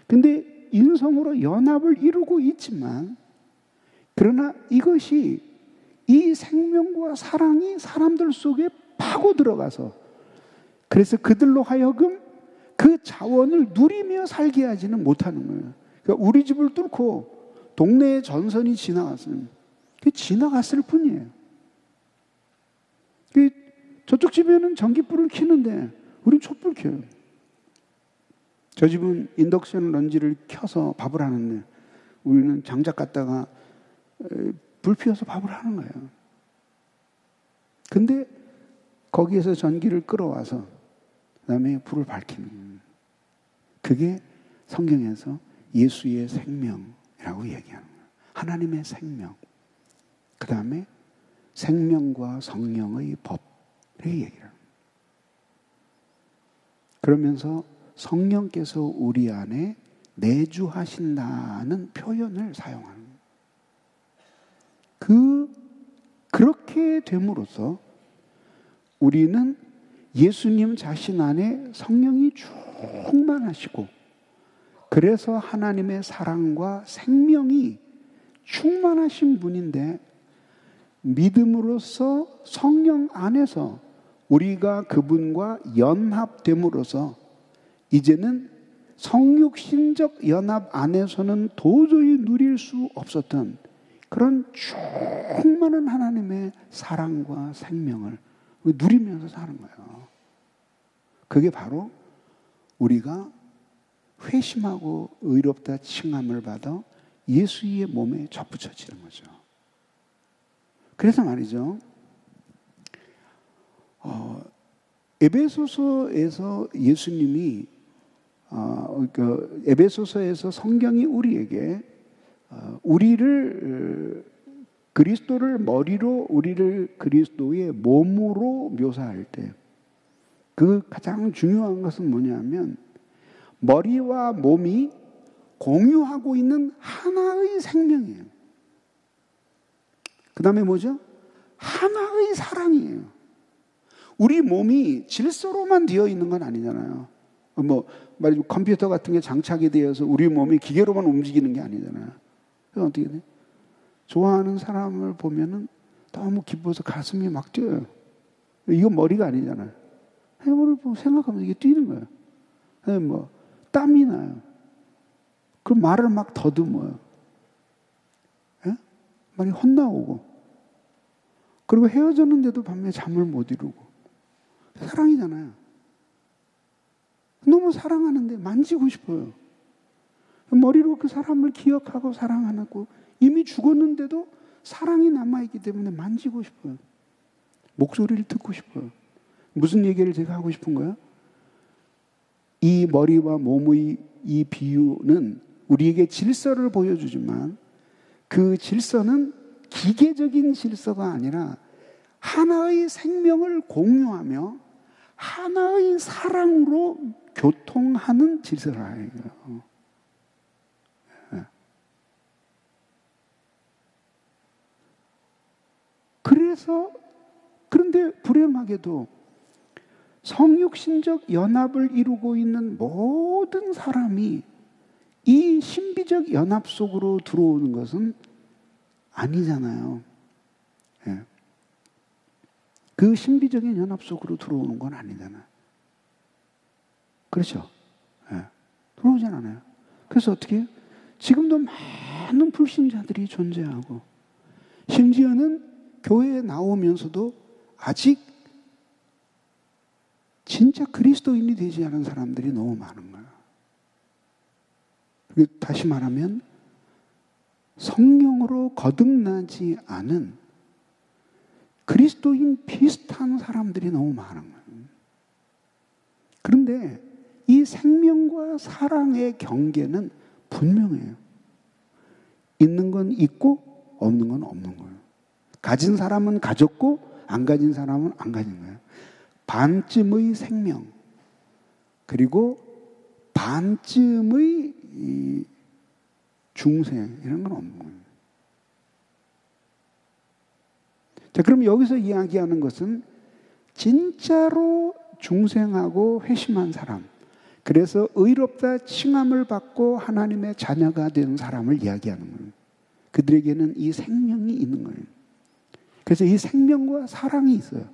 근데 인성으로 연합을 이루고 있지만, 그러나 이것이 이 생명과 사랑이 사람들 속에 파고 들어가서, 그래서 그들로 하여금 그 자원을 누리며 살게 하지는 못하는 거예요. 그러니까 우리 집을 뚫고 동네에 전선이 지나갔어요. 그 지나갔을 뿐이에요. 저쪽 집에는 전기불을 켜는데 우린 촛불 켜요. 저 집은 인덕션 런지를 켜서 밥을 하는데 우리는 장작 갖다가 불 피워서 밥을 하는 거예요. 근데 거기에서 전기를 끌어와서 그다음에 불을 밝히는 거예요. 그게 성경에서 예수의 생명이라고 얘기하는 거예요. 하나님의 생명. 그 다음에 생명과 성령의 법을 얘기를 합니다. 그러면서 성령께서 우리 안에 내주하신다는 표현을 사용하는 거예요. 그렇게 됨으로써 우리는 예수님 자신 안에 성령이 충만하시고, 그래서 하나님의 사랑과 생명이 충만하신 분인데, 믿음으로써 성령 안에서 우리가 그분과 연합됨으로써 이제는 성육신적 연합 안에서는 도저히 누릴 수 없었던 그런 충만한 하나님의 사랑과 생명을 누리면서 사는 거예요. 그게 바로 우리가 회심하고 의롭다 칭함을 받아 예수의 몸에 접붙여지는 거죠. 그래서 말이죠. 에베소서에서 예수님이 에베소서에서 성경이 우리에게 우리를 그리스도를 머리로 우리를 그리스도의 몸으로 묘사할 때 그 가장 중요한 것은 뭐냐면 머리와 몸이 공유하고 있는 하나의 생명이에요. 그 다음에 뭐죠? 하나의 사랑이에요. 우리 몸이 질서로만 되어 있는 건 아니잖아요. 말하자면 컴퓨터 같은 게 장착이 되어서 우리 몸이 기계로만 움직이는 게 아니잖아요. 그럼 어떻게 돼? 좋아하는 사람을 보면은 너무 기뻐서 가슴이 막 뛰어요. 이건 머리가 아니잖아요. 해물을 생각하면 이게 뛰는 거예요. 땀이 나요. 그럼 말을 막 더듬어요. 예? 말이 혼나오고. 그리고 헤어졌는데도 밤에 잠을 못 이루고. 사랑이잖아요. 너무 사랑하는데 만지고 싶어요. 머리로 그 사람을 기억하고 사랑하고 이미 죽었는데도 사랑이 남아있기 때문에 만지고 싶어요. 목소리를 듣고 싶어요. 무슨 얘기를 제가 하고 싶은 거예요? 이 머리와 몸의 이 비유는 우리에게 질서를 보여주지만 그 질서는 기계적인 질서가 아니라 하나의 생명을 공유하며 하나의 사랑으로 교통하는 질서라 이거예요. 그런데 불행하게도 성육신적 연합을 이루고 있는 모든 사람이 이 신비적 연합 속으로 들어오는 것은 아니잖아요. 예. 그 신비적인 연합 속으로 들어오는 건 아니잖아요. 그렇죠? 예. 들어오진 않아요. 그래서 어떻게 해요? 지금도 많은 불신자들이 존재하고 심지어는 교회에 나오면서도 아직 진짜 그리스도인이 되지 않은 사람들이 너무 많은 거예요. 다시 말하면 성령으로 거듭나지 않은 그리스도인 비슷한 사람들이 너무 많은 거예요. 그런데 이 생명과 사랑의 경계는 분명해요. 있는 건 있고 없는 건 없는 거예요. 가진 사람은 가졌고 안 가진 사람은 안 가진 거예요. 반쯤의 생명 그리고 반쯤의 이 중생 이런 건 없는 거예요. 자, 그럼 여기서 이야기하는 것은 진짜로 중생하고 회심한 사람, 그래서 의롭다 칭함을 받고 하나님의 자녀가 된 사람을 이야기하는 거예요. 그들에게는 이 생명이 있는 거예요. 그래서 이 생명과 사랑이 있어요.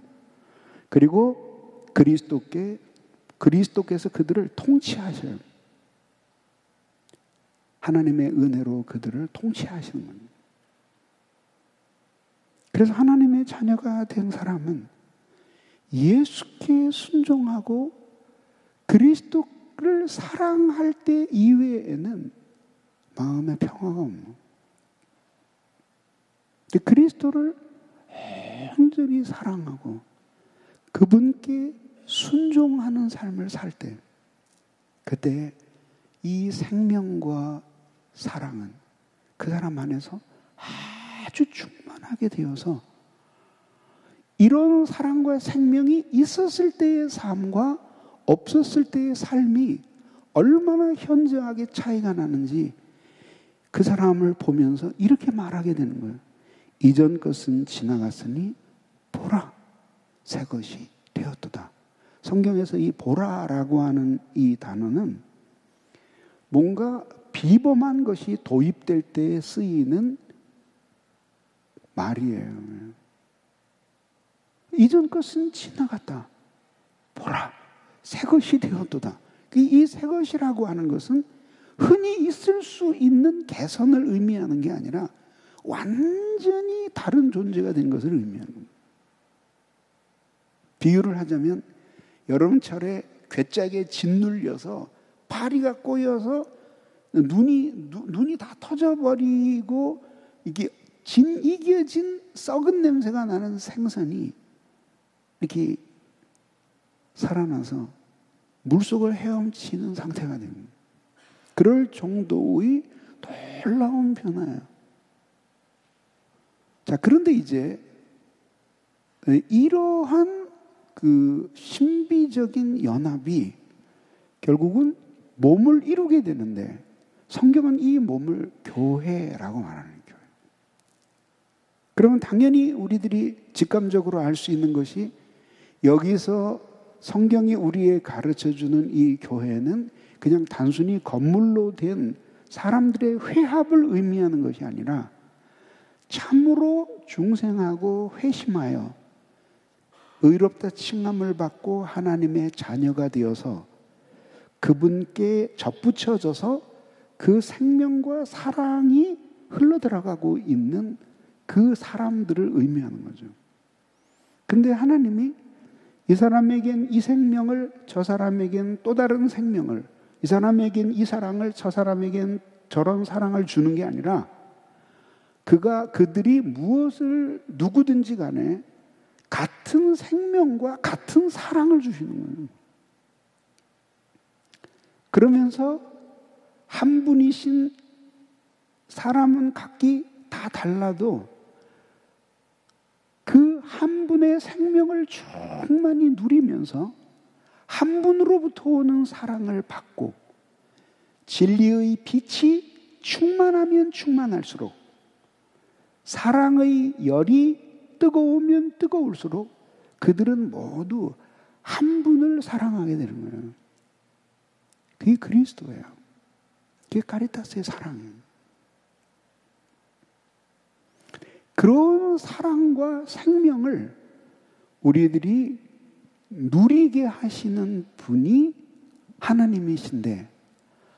그리고 그리스도께서 그들을 통치하셔요. 하나님의 은혜로 그들을 통치하시는 겁니다. 그래서 하나님의 자녀가 된 사람은 예수께 순종하고 그리스도를 사랑할 때 이외에는 마음의 평화가 없는 거예요. 그리스도를 온전히 사랑하고 그분께 순종하는 삶을 살 때, 그때 이 생명과 사랑은 그 사람 안에서 아주 충만하게 되어서 이런 사랑과 생명이 있었을 때의 삶과 없었을 때의 삶이 얼마나 현저하게 차이가 나는지 그 사람을 보면서 이렇게 말하게 되는 거예요. 이전 것은 지나갔으니 보라, 새 것이 되었도다. 성경에서 이 보라라고 하는 이 단어는 뭔가 비범한 것이 도입될 때 쓰이는 말이에요. 이전 것은 지나갔다. 보라, 새 것이 되었도다. 이 새 것이라고 하는 것은 흔히 있을 수 있는 개선을 의미하는 게 아니라 완전히 다른 존재가 된 것을 의미하는 겁니다. 비유를 하자면 여름철에 괴짝에 짓눌려서 파리가 꼬여서 눈이 다 터져버리고 이게 이겨진 썩은 냄새가 나는 생선이 이렇게 살아나서 물속을 헤엄치는 상태가 됩니다. 그럴 정도의 놀라운 변화예요. 자, 그런데 이제 이러한 그 신비적인 연합이 결국은 몸을 이루게 되는데, 성경은 이 몸을 교회라고 말하는 거예요. 그러면 당연히 우리들이 직감적으로 알 수 있는 것이, 여기서 성경이 우리에게 가르쳐주는 이 교회는 그냥 단순히 건물로 된 사람들의 회합을 의미하는 것이 아니라 참으로 중생하고 회심하여 의롭다 칭함을 받고 하나님의 자녀가 되어서 그분께 접붙여져서 그 생명과 사랑이 흘러들어가고 있는 그 사람들을 의미하는 거죠. 근데 하나님이 이 사람에겐 이 생명을, 저 사람에겐 또 다른 생명을, 이 사람에겐 이 사랑을, 저 사람에겐 저런 사랑을 주는 게 아니라, 그들이 무엇을 누구든지 간에 같은 생명과 같은 사랑을 주시는 거예요. 그러면서 한 분이신, 사람은 각기 다 달라도 그 한 분의 생명을 충만히 누리면서 한 분으로부터 오는 사랑을 받고, 진리의 빛이 충만하면 충만할수록, 사랑의 열이 뜨거우면 뜨거울수록 그들은 모두 한 분을 사랑하게 되는 거예요. 그게 그리스도예요. 그게 카리타스의 사랑이에요. 그런 사랑과 생명을 우리들이 누리게 하시는 분이 하나님이신데,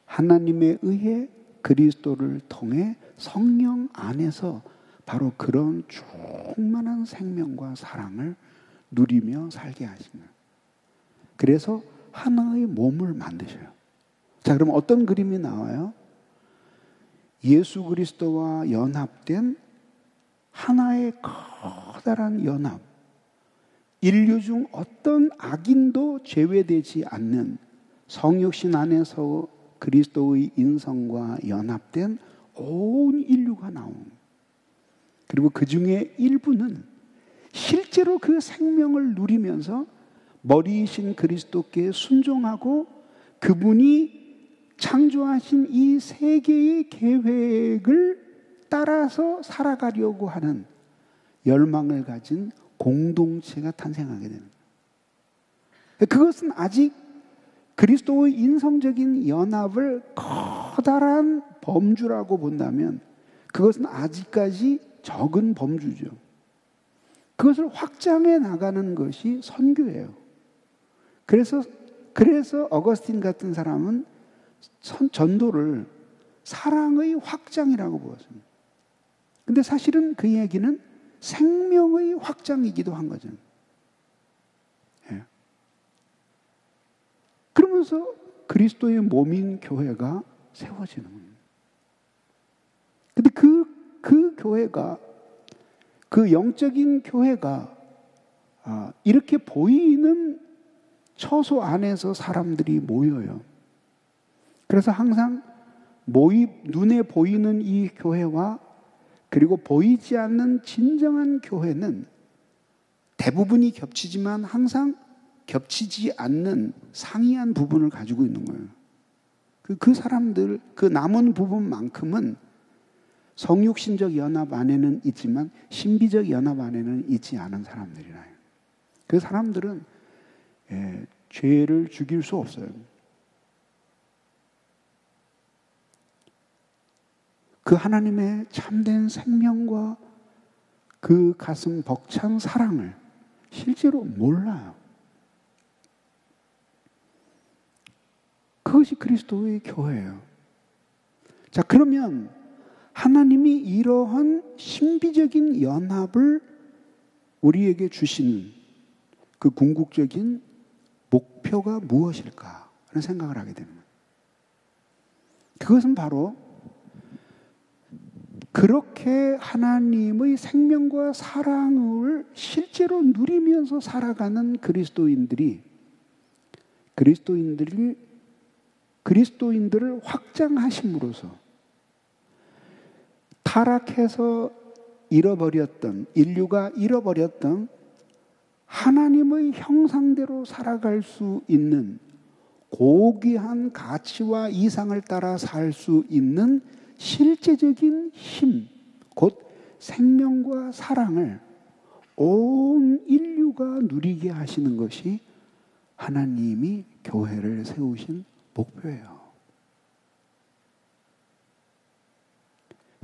하나님에 의해 그리스도를 통해 성령 안에서 바로 그런 충만한 생명과 사랑을 누리며 살게 하십니다. 그래서 하나의 몸을 만드셔요. 자, 그럼 어떤 그림이 나와요? 예수 그리스도와 연합된 하나의 커다란 연합, 인류 중 어떤 악인도 제외되지 않는 성육신 안에서 그리스도의 인성과 연합된 온 인류가 나옵니다. 그리고 그 중에 일부는 실제로 그 생명을 누리면서 머리이신 그리스도께 순종하고 그분이 창조하신 이 세계의 계획을 따라서 살아가려고 하는 열망을 가진 공동체가 탄생하게 됩니다. 그것은 아직 그리스도의 인성적인 연합을 커다란 범주라고 본다면 그것은 아직까지 적은 범주죠. 그것을 확장해 나가는 것이 선교예요. 그래서 어거스틴 같은 사람은 전도를 사랑의 확장이라고 보았습니다. 근데 사실은 그 얘기는 생명의 확장이기도 한 거죠. 예. 그러면서 그리스도의 몸인 교회가 세워지는 겁니다. 근데 그 교회가, 그 영적인 교회가 이렇게 보이는 처소 안에서 사람들이 모여요. 그래서 항상 눈에 보이는 이 교회와 그리고 보이지 않는 진정한 교회는 대부분이 겹치지만 항상 겹치지 않는 상이한 부분을 가지고 있는 거예요. 그 사람들, 그 남은 부분만큼은 성육신적 연합 안에는 있지만 신비적 연합 안에는 있지 않은 사람들이라. 그 사람들은 죄를 죽일 수 없어요. 그 하나님의 참된 생명과 그 가슴 벅찬 사랑을 실제로 몰라요. 그것이 그리스도의 교회예요. 자, 그러면 하나님이 이러한 신비적인 연합을 우리에게 주시는 그 궁극적인 목표가 무엇일까 하는 생각을 하게 됩니다. 그것은 바로 그 그렇게 하나님의 생명과 사랑을 실제로 누리면서 살아가는 그리스도인들을 확장하심으로써 타락해서 인류가 잃어버렸던 하나님의 형상대로 살아갈 수 있는 고귀한 가치와 이상을 따라 살 수 있는 실제적인 힘, 곧 생명과 사랑을 온 인류가 누리게 하시는 것이 하나님이 교회를 세우신 목표예요.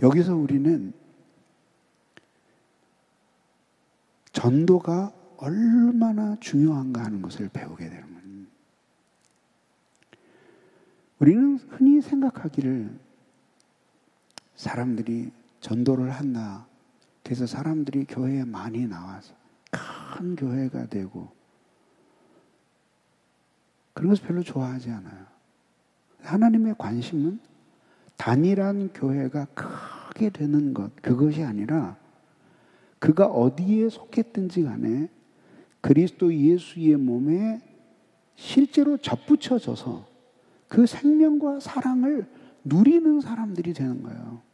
여기서 우리는 전도가 얼마나 중요한가 하는 것을 배우게 되는 거예요. 우리는 흔히 생각하기를 사람들이 전도를 한다. 그래서 사람들이 교회에 많이 나와서 큰 교회가 되고 그런 것을 별로 좋아하지 않아요. 하나님의 관심은 단일한 교회가 크게 되는 것, 그것이 아니라 그가 어디에 속했든지 간에 그리스도 예수의 몸에 실제로 접붙여져서 그 생명과 사랑을 누리는 사람들이 되는 거예요.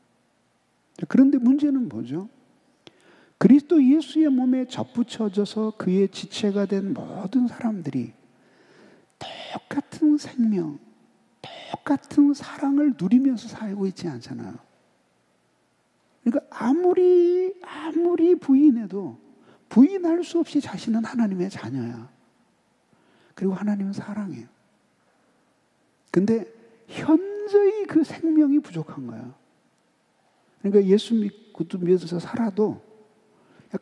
그런데 문제는 뭐죠? 그리스도 예수의 몸에 접붙여져서 그의 지체가 된 모든 사람들이 똑같은 생명, 똑같은 사랑을 누리면서 살고 있지 않잖아요. 그러니까 아무리 부인해도 부인할 수 없이 자신은 하나님의 자녀야. 그리고 하나님은 사랑해요. 근데 현저히 그 생명이 부족한 거야. 그러니까 예수 믿어서 살아도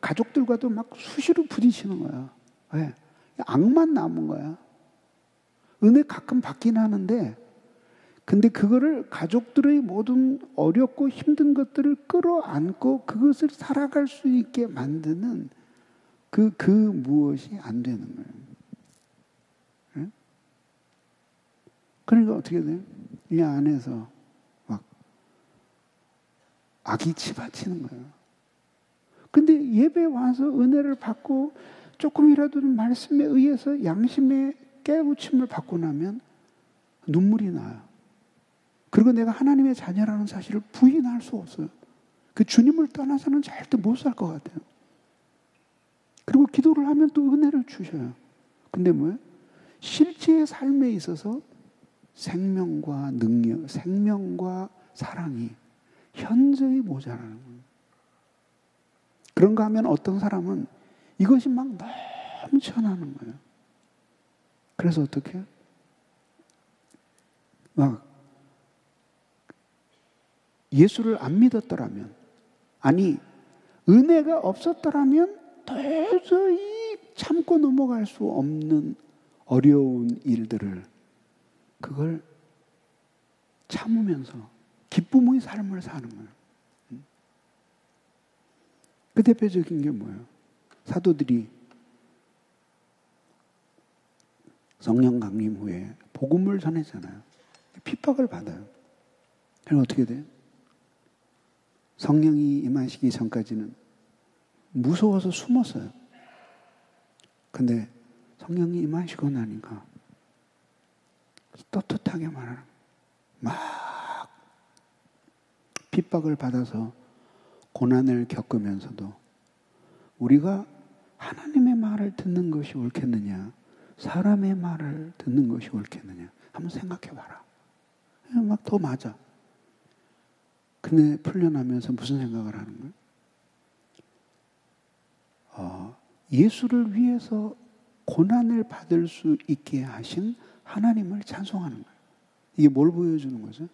가족들과도 막 수시로 부딪히는 거야. 왜? 악만 남은 거야. 은혜 가끔 받긴 하는데 근데 그거를 가족들의 모든 어렵고 힘든 것들을 끌어안고 그것을 살아갈 수 있게 만드는 그 무엇이 안 되는 거예요. 네? 그러니까 어떻게 돼요? 이 안에서 막 악이 치받치는 거예요. 근데 예배 와서 은혜를 받고 조금이라도 말씀에 의해서 양심의 깨우침을 받고 나면 눈물이 나요. 그리고 내가 하나님의 자녀라는 사실을 부인할 수 없어요. 그 주님을 떠나서는 절대 못 살 것 같아요. 그리고 기도를 하면 또 은혜를 주셔요. 근데 뭐예요? 실제의 삶에 있어서 생명과 능력, 생명과 사랑이 현저히 모자라는 거예요. 그런가 하면 어떤 사람은 이것이 막 넘쳐나는 거예요. 그래서 어떻게 해요? 막 예수를 안 믿었더라면, 아니 은혜가 없었더라면 도저히 참고 넘어갈 수 없는 어려운 일들을 그걸 참으면서 기쁨의 삶을 사는 거예요. 그 대표적인 게 뭐예요? 사도들이 성령 강림 후에 복음을 전했잖아요. 핍박을 받아요. 그럼 어떻게 돼요? 성령이 임하시기 전까지는 무서워서 숨었어요. 근데 성령이 임하시고 나니까 떳떳하게 말하는 거예요. 막 핍박을 받아서 고난을 겪으면서도 우리가 하나님의 말을 듣는 것이 옳겠느냐, 사람의 말을 듣는 것이 옳겠느냐 한번 생각해 봐라. 막 더 맞아. 근데 풀려나면서 무슨 생각을 하는 거예요? 예수를 위해서 고난을 받을 수 있게 하신 하나님을 찬송하는 거예요. 이게 뭘 보여주는 거죠?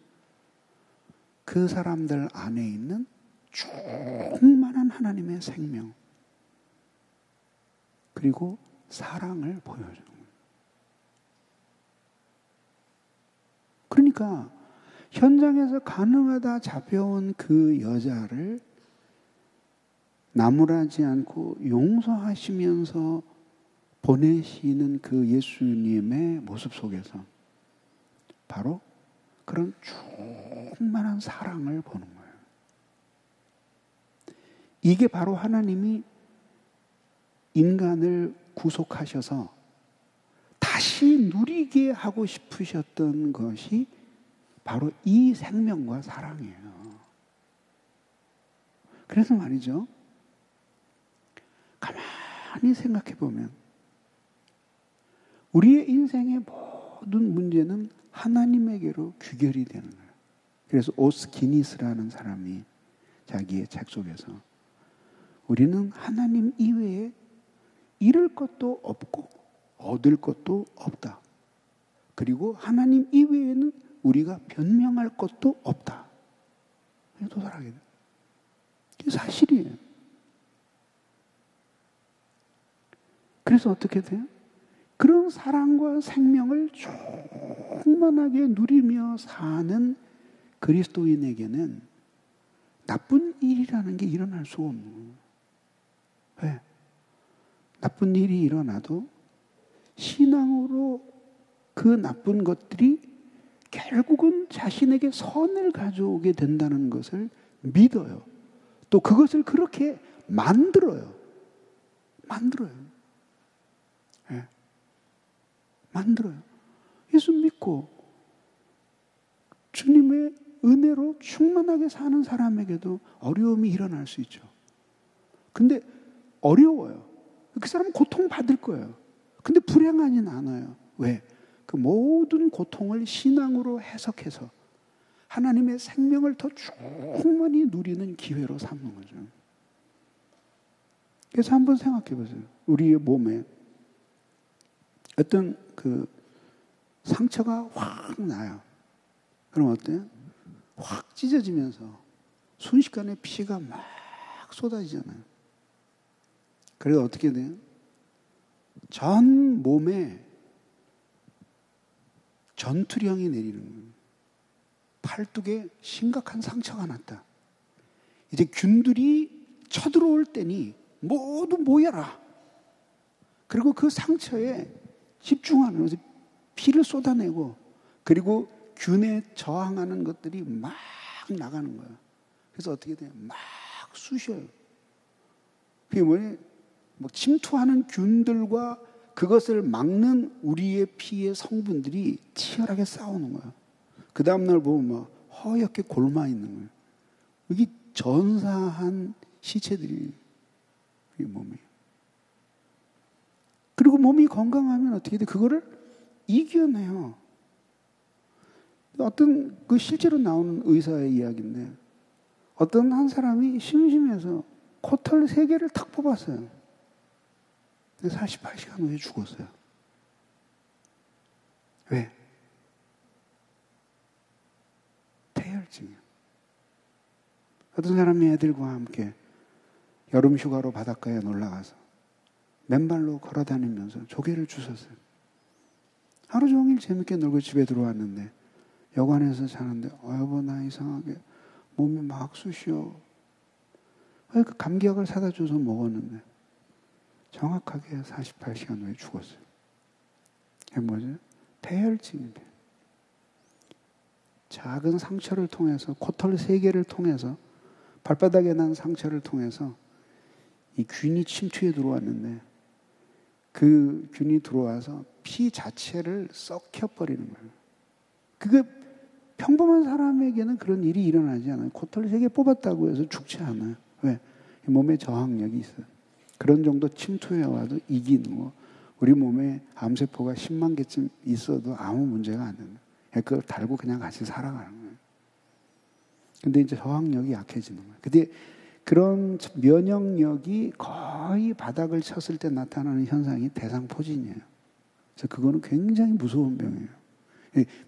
그 사람들 안에 있는 충만한 하나님의 생명 그리고 사랑을 보여주는 거예요. 그러니까 현장에서 가능하다 잡혀온 그 여자를 나무라지 않고 용서하시면서 보내시는 그 예수님의 모습 속에서 바로 그런 충만한 사랑을 보는 거예요. 이게 바로 하나님이 인간을 구속하셔서 다시 누리게 하고 싶으셨던 것이 바로 이 생명과 사랑이에요. 그래서 말이죠. 가만히 생각해 보면 우리의 인생의 모든 문제는 하나님에게로 귀결이 되는 거예요. 그래서 오스 기니스라는 사람이 자기의 책 속에서 우리는 하나님 이외에 잃을 것도 없고 얻을 것도 없다. 그리고 하나님 이외에는 우리가 변명할 것도 없다. 도달하게 돼요. 그게 사실이에요. 그래서 어떻게 돼요? 그런 사랑과 생명을 충만하게 누리며 사는 그리스도인에게는 나쁜 일이라는 게 일어날 수가 없는 거예요. 왜? 나쁜 일이 일어나도 신앙으로 그 나쁜 것들이 결국은 자신에게 선을 가져오게 된다는 것을 믿어요. 또 그것을 그렇게 만들어요. 네. 만들어요. 예수 믿고 주님의 은혜로 충만하게 사는 사람에게도 어려움이 일어날 수 있죠. 근데 어려워요. 그 사람은 고통받을 거예요. 근데 불행하진 않아요. 왜? 그 모든 고통을 신앙으로 해석해서 하나님의 생명을 더 충만히 누리는 기회로 삼는 거죠. 그래서 한번 생각해 보세요. 우리의 몸에 어떤 그 상처가 확 나요. 그럼 어때요? 확 찢어지면서 순식간에 피가 막 쏟아지잖아요. 그래서 어떻게 돼요? 전 몸에 전투령이 내리는 거예요. 팔뚝에 심각한 상처가 났다. 이제 균들이 쳐들어올 때니 모두 모여라. 그리고 그 상처에 집중하는 거죠. 피를 쏟아내고 그리고 균에 저항하는 것들이 막 나가는 거예요. 그래서 어떻게 돼요? 막 쑤셔요. 그게 뭐예요? 뭐 침투하는 균들과 그것을 막는 우리의 피의 성분들이 치열하게 싸우는 거예요. 그 다음날 보면 막 허옇게 골마 있는 거예요. 이게 전사한 시체들이 우리 몸이에요. 그리고 몸이 건강하면 어떻게 돼? 그거를 이겨내요. 어떤 그 실제로 나오는 의사의 이야기인데 어떤 한 사람이 심심해서 코털 3개를 탁 뽑았어요. 48시간 후에 죽었어요. 왜? 태혈증이요. 어떤 사람이 애들과 함께 여름 휴가로 바닷가에 놀러가서 맨발로 걸어다니면서 조개를 주웠어요. 하루 종일 재밌게 놀고 집에 들어왔는데 여관에서 자는데 여보 나 이상하게 몸이 막 쑤셔. 그 감기약을 사다 줘서 먹었는데 정확하게 48시간 후에 죽었어요. 이게 뭐죠? 태혈증인데 작은 상처를 통해서 코털 3개를 통해서 발바닥에 난 상처를 통해서 이 균이 침투해 들어왔는데 그 균이 들어와서 피 자체를 썩혀버리는 거예요. 그게 평범한 사람에게는 그런 일이 일어나지 않아요. 코털 3개 뽑았다고 해서 죽지 않아요. 왜? 몸에 저항력이 있어요. 그런 정도 침투해 와도 이기는 거. 우리 몸에 암세포가 10만 개쯤 있어도 아무 문제가 안 되는 거예요. 그걸 달고 그냥 같이 살아가는 거예요. 근데 이제 저항력이 약해지는 거예요. 근데 그런 면역력이 거의 바닥을 쳤을 때 나타나는 현상이 대상포진이에요. 그래서 그거는 굉장히 무서운 병이에요.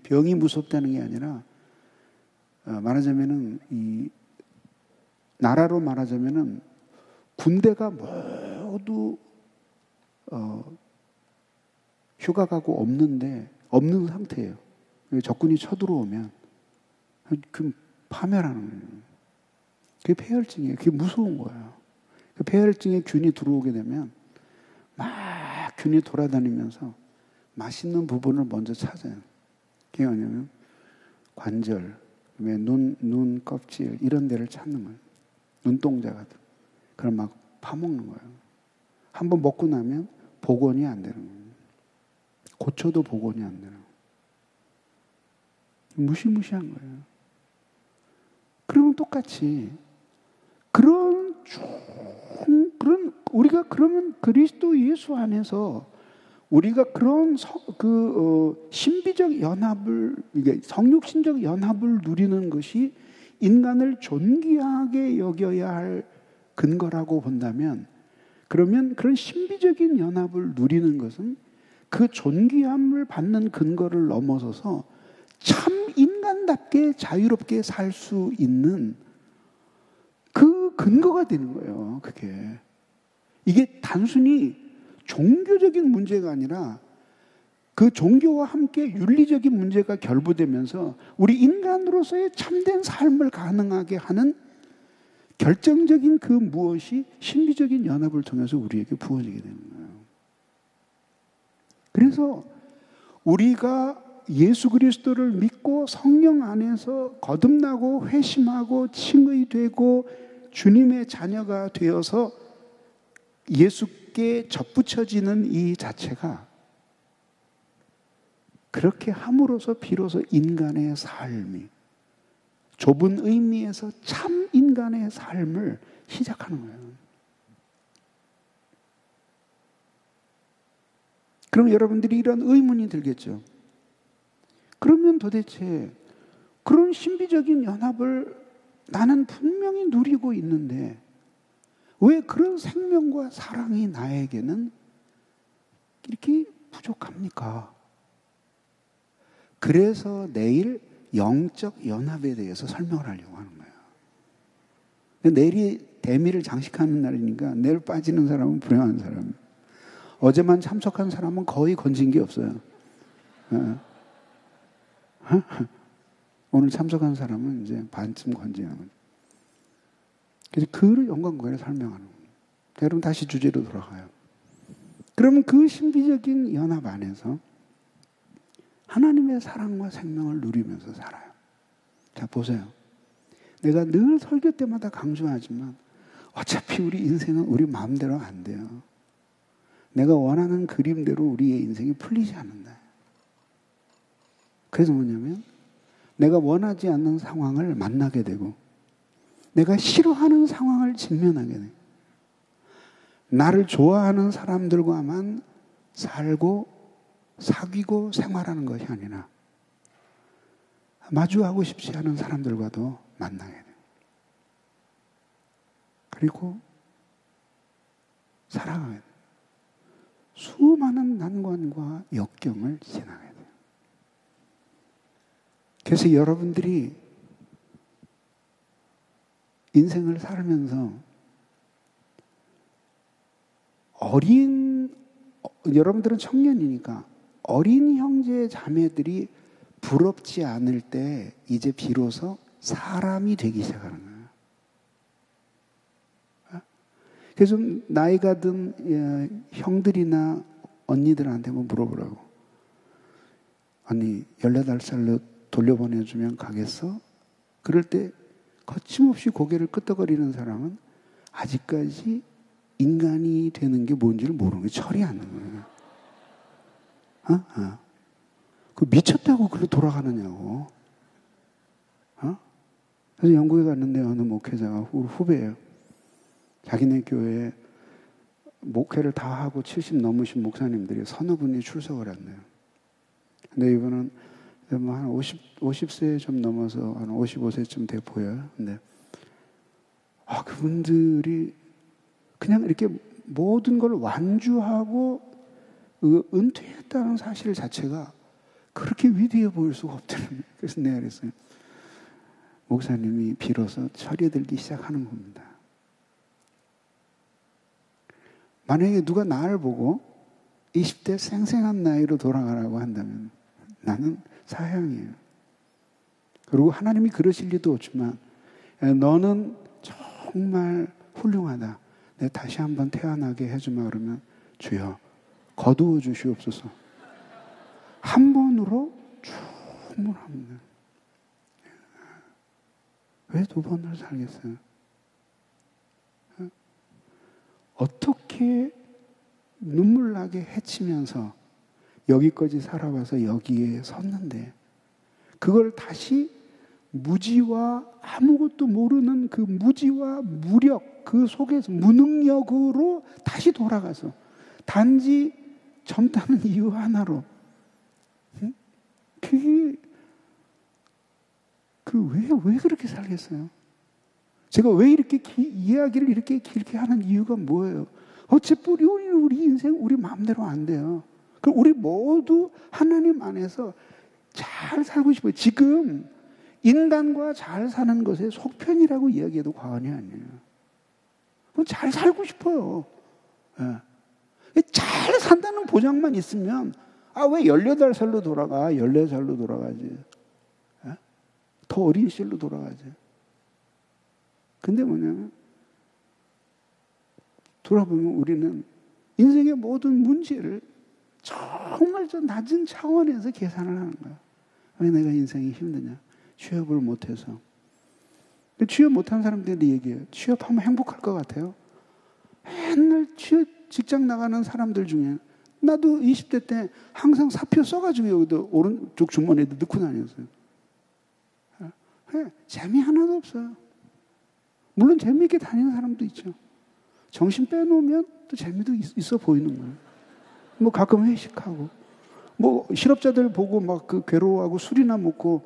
병이 무섭다는 게 아니라 말하자면은 이 나라로 말하자면은 군대가 모두 휴가 가고 없는 상태예요. 적군이 쳐들어오면 그 파멸하는 거예요. 그게 폐혈증이에요. 그게 무서운 거예요. 그 폐혈증에 균이 들어오게 되면 막 균이 돌아다니면서 맛있는 부분을 먼저 찾아요. 그게 뭐냐면 관절, 눈 껍질 이런 데를 찾는 거예요. 눈동자 같은. 그럼 막 파먹는 거예요. 한번 먹고 나면 복원이 안 되는 거예요. 고쳐도 복원이 안 되는 거예요. 무시무시한 거예요. 그러면 똑같이 그런 우리가 그러면 그리스도 예수 안에서 우리가 그런 신비적 연합을, 이게 성육신적 연합을 누리는 것이 인간을 존귀하게 여겨야 할 근거라고 본다면, 그러면 그런 신비적인 연합을 누리는 것은 그 존귀함을 받는 근거를 넘어서서 참 인간답게 자유롭게 살 수 있는 그 근거가 되는 거예요. 그게. 이게 단순히 종교적인 문제가 아니라 그 종교와 함께 윤리적인 문제가 결부되면서 우리 인간으로서의 참된 삶을 가능하게 하는 결정적인 그 무엇이 신비적인 연합을 통해서 우리에게 부어지게 되는 거예요. 그래서 우리가 예수 그리스도를 믿고 성령 안에서 거듭나고 회심하고 칭의되고 주님의 자녀가 되어서 예수께 접붙여지는 이 자체가, 그렇게 함으로써 비로소 인간의 삶이 좁은 의미에서 참 인간의 삶을 시작하는 거예요. 그럼 여러분들이 이런 의문이 들겠죠. 그러면 도대체 그런 신비적인 연합을 나는 분명히 누리고 있는데 왜 그런 생명과 사랑이 나에게는 이렇게 부족합니까? 그래서 내일 영적 연합에 대해서 설명을 하려고 하는 거예요. 내일이 대미를 장식하는 날이니까 내일 빠지는 사람은 불행한 사람. 어제만 참석한 사람은 거의 건진 게 없어요. 오늘 참석한 사람은 이제 반쯤 건지는 거죠. 그래서 그 연관관계를 설명하는 거예요. 여러분 다시 주제로 돌아가요. 그러면 그 신비적인 연합 안에서 하나님의 사랑과 생명을 누리면서 살아요. 자, 보세요. 내가 늘 설교 때마다 강조하지만 어차피 우리 인생은 우리 마음대로 안 돼요. 내가 원하는 그림대로 우리의 인생이 풀리지 않는다. 그래서 뭐냐면 내가 원하지 않는 상황을 만나게 되고 내가 싫어하는 상황을 직면하게 돼요. 나를 좋아하는 사람들과만 살고 사귀고 생활하는 것이 아니라 마주하고 싶지 않은 사람들과도 만나게 돼요. 그리고 살아가게 돼요. 수많은 난관과 역경을 지나게 돼요. 그래서 여러분들이 인생을 살면서 여러분들은 청년이니까 어린 형제 자매들이 부럽지 않을 때 이제 비로소 사람이 되기 시작하는 거예요. 그래서 좀 나이가 든 형들이나 언니들한테 한번 물어보라고. 언니 18살로 돌려보내주면 가겠어? 그럴 때 거침없이 고개를 끄덕거리는 사람은 아직까지 인간이 되는 게 뭔지를 모르는 게 철이 안 나는 거예요. 그 미쳤다고 그렇게 돌아가느냐고. 그래서 영국에 갔는데 어느 목회자가 후배예요. 자기네 교회에 목회를 다 하고 70 넘으신 목사님들이 서너 분이 출석을 했네요. 근데 이분은 뭐 한 50세 좀 넘어서 한 55세쯤 돼 보여요. 근데 그분들이 그냥 이렇게 모든 걸 완주하고 은퇴했다는 사실 자체가 그렇게 위대해 보일 수가 없다는 거예요. 그래서 내가 그랬어요. 목사님이 비로소 철이 들기 시작하는 겁니다. 만약에 누가 나를 보고 20대 생생한 나이로 돌아가라고 한다면 나는 사형이에요. 그리고 하나님이 그러실 리도 없지만 너는 정말 훌륭하다. 내가 다시 한번 태어나게 해주마 그러면 주여 거두어 주시옵소서. 한 번으로 충분합니다. 왜 두 번을 살겠어요? 어떻게 눈물 나게 해치면서 여기까지 살아와서 여기에 섰는데 그걸 다시 무지와 아무것도 모르는 그 무지와 무력 그 속에서 무능력으로 다시 돌아가서 단지 젊다는 이유 하나로 그게 왜 그렇게 살겠어요? 제가 왜 이렇게 이야기를 이렇게 길게 하는 이유가 뭐예요? 어차피 우리 인생 우리 마음대로 안 돼요. 그럼 우리 모두 하나님 안에서 잘 살고 싶어요. 지금 인간과 잘 사는 것에 속편이라고 이야기해도 과언이 아니에요. 잘 살고 싶어요. 예. 잘 산다는 보장만 있으면 왜 18살로 돌아가? 14살로 돌아가지. 예? 더 어린 시절로 돌아가지. 근데 뭐냐면 돌아보면 우리는 인생의 모든 문제를 정말 저 낮은 차원에서 계산을 하는 거야. 왜 내가 인생이 힘드냐? 취업을 못해서. 취업 못한 사람들이 얘기해요. 취업하면 행복할 것 같아요. 맨날 직장 나가는 사람들 중에 나도 20대 때 항상 사표 써가지고 여기도 오른쪽 주머니에도 넣고 다녔어요. 재미 하나도 없어요. 물론 재미있게 다니는 사람도 있죠. 정신 빼놓으면 또 재미도 있어 보이는 거예요. 뭐 가끔 회식하고, 뭐 실업자들 보고 막 그 괴로워하고 술이나 먹고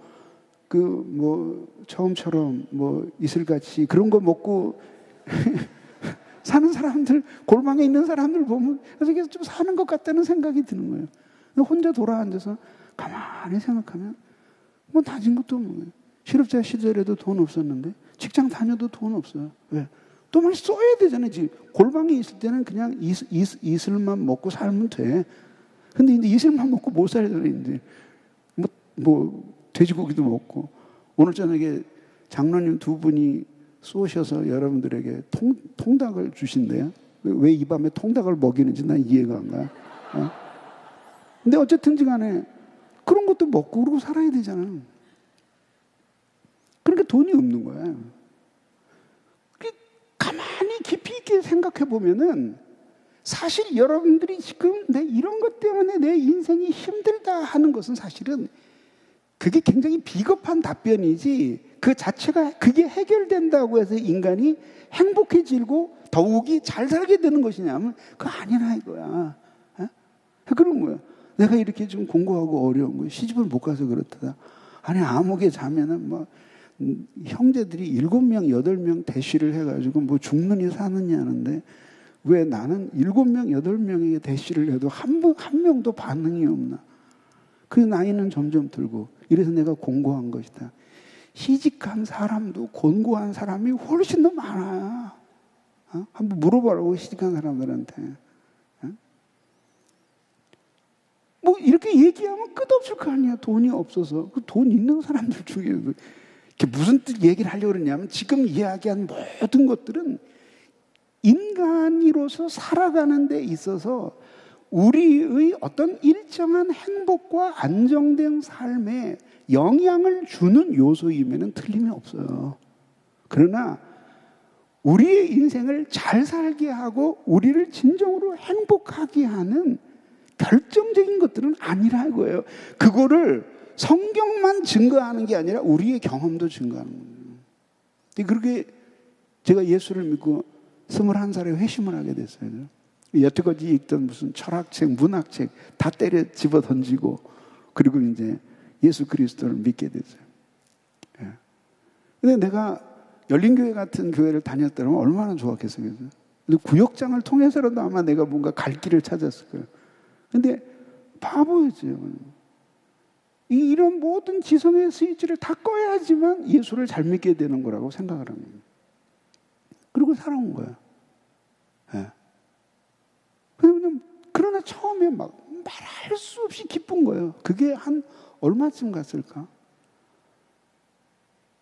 그 뭐 처음처럼 뭐 이슬같이 그런 거 먹고 사는 사람들, 골방에 있는 사람들 보면 그래서 좀 사는 것 같다는 생각이 드는 거예요. 혼자 돌아앉아서 가만히 생각하면 뭐 다진 것도 없는 거예요. 실업자 시절에도 돈 없었는데 직장 다녀도 돈 없어요. 왜? 또 많이 써야 되잖아요. 지금 골방에 있을 때는 그냥 이슬만 먹고 살면 돼. 근데 이제 이슬만 먹고 못 살잖아요. 이제 뭐 돼지고기도 먹고 오늘 저녁에 장로님 2분이 쏘셔서 여러분들에게 통닭을 주신대요. 왜 이 밤에 통닭을 먹이는지 난 이해가 안 가. 근데 어쨌든지 간에 그런 것도 먹고 그러고 살아야 되잖아. 그러니까 돈이 없는 거야. 가만히 깊이 있게 생각해 보면은 사실 여러분들이 지금 이런 것 때문에 내 인생이 힘들다 하는 것은 사실은 그게 굉장히 비겁한 답변이지 그 자체가 그게 해결된다고 해서 인간이 행복해지고 더욱이 잘 살게 되는 것이냐면 그거 아니라 이거야. 그런 거야. 내가 이렇게 좀 공부하고 어려운 거 시집을 못 가서 그렇다. 아니 암흑에 자면은 뭐 형제들이 7명, 8명 대시를 해가지고 뭐 죽느니 사느니 하는데 왜 나는 7명, 8명에게 대시를 해도 한 명도 반응이 없나? 그 나이는 점점 들고 이래서 내가 공고한 것이다. 시집간 사람도 곤고한 사람이 훨씬 더 많아요. 한번 물어보라고 시집간 사람들한테. 뭐 이렇게 얘기하면 끝없을 거 아니야. 돈이 없어서. 그 돈 있는 사람들 중에도 무슨 뜻 얘기를 하려고 그러냐면 지금 이야기한 모든 것들은 인간으로서 살아가는 데 있어서 우리의 어떤 일정한 행복과 안정된 삶에 영향을 주는 요소이면 틀림이 없어요. 그러나 우리의 인생을 잘 살게 하고 우리를 진정으로 행복하게 하는 결정적인 것들은 아니라 이거예요. 그거를 성경만 증거하는 게 아니라 우리의 경험도 증거하는 거예요. 그렇게 제가 예수를 믿고 21살에 회심을 하게 됐어요. 여태까지 읽던 무슨 철학책, 문학책 다 때려 집어 던지고 그리고 이제 예수 그리스도를 믿게 됐어요. 근데 내가 열린교회 같은 교회를 다녔다면 얼마나 좋았겠어요. 근데 구역장을 통해서라도 아마 내가 뭔가 갈 길을 찾았을 거예요. 근데 바보였죠. 이런 모든 지성의 스위치를 다 꺼야지만 예수를 잘 믿게 되는 거라고 생각을 합니다. 그리고 살아온 거야. 그러나 처음에 막 말할 수 없이 기쁜 거예요. 그게 한 얼마쯤 갔을까?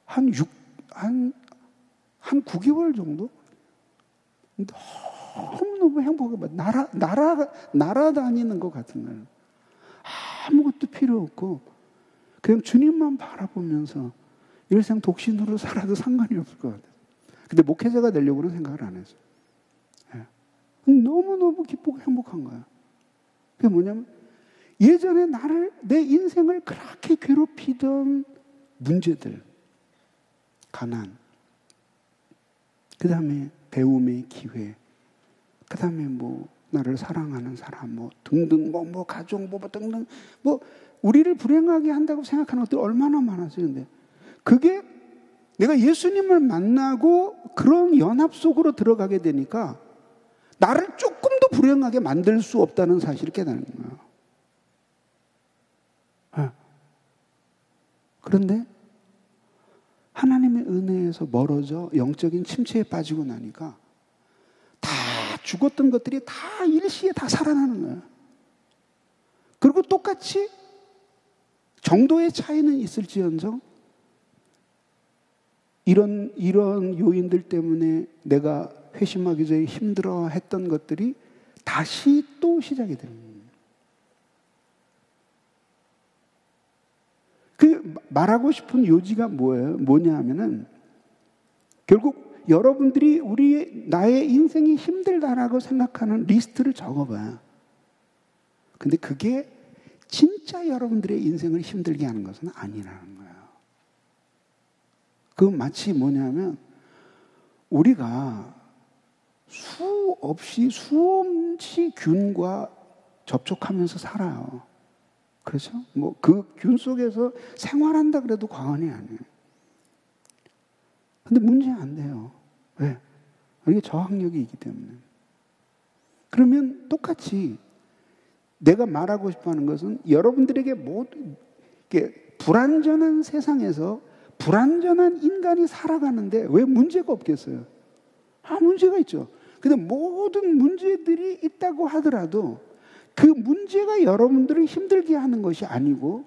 한 9개월 정도? 너무너무 행복해. 날아다니는 것 같은 거예요. 아무것도 필요 없고 그냥 주님만 바라보면서 일생 독신으로 살아도 상관이 없을 것 같아요. 근데 목회자가 되려고는 생각을 안 했어요. 너무너무 기쁘고 행복한 거야. 그게 뭐냐면 예전에 내 인생을 그렇게 괴롭히던 문제들, 가난, 그 다음에 배움의 기회, 그 다음에 나를 사랑하는 사람, 등등, 가족, 등등, 우리를 불행하게 한다고 생각하는 것들이 얼마나 많았어요. 근데 그게 내가 예수님을 만나고 그런 연합 속으로 들어가게 되니까 나를 조금 더 불행하게 만들 수 없다는 사실을 깨닫는 거예요. 그런데 하나님의 은혜에서 멀어져 영적인 침체에 빠지고 나니까 다 죽었던 것들이 다 일시에 다 살아나는 거예요. 그리고 똑같이 정도의 차이는 있을지언정 이런 요인들 때문에 내가 회심하기 전에 힘들어 했던 것들이 다시 또 시작이 되는 거예요. 그 말하고 싶은 요지가 뭐냐 하면은 결국 여러분들이 나의 인생이 힘들다라고 생각하는 리스트를 적어봐요. 근데 그게 진짜 여러분들의 인생을 힘들게 하는 것은 아니라는 거예요. 그 마치 뭐냐면 우리가 수없이 균과 접촉하면서 살아요. 그렇죠? 그 균 속에서 생활한다 그래도 과언이 아니에요. 근데 문제 안 돼요. 왜? 이게 저항력이 있기 때문에. 그러면 똑같이 내가 말하고 싶어 하는 것은 여러분들에게 불완전한 세상에서 불완전한 인간이 살아가는데 왜 문제가 없겠어요? 문제가 있죠. 근데 모든 문제들이 있다고 하더라도 그 문제가 여러분들을 힘들게 하는 것이 아니고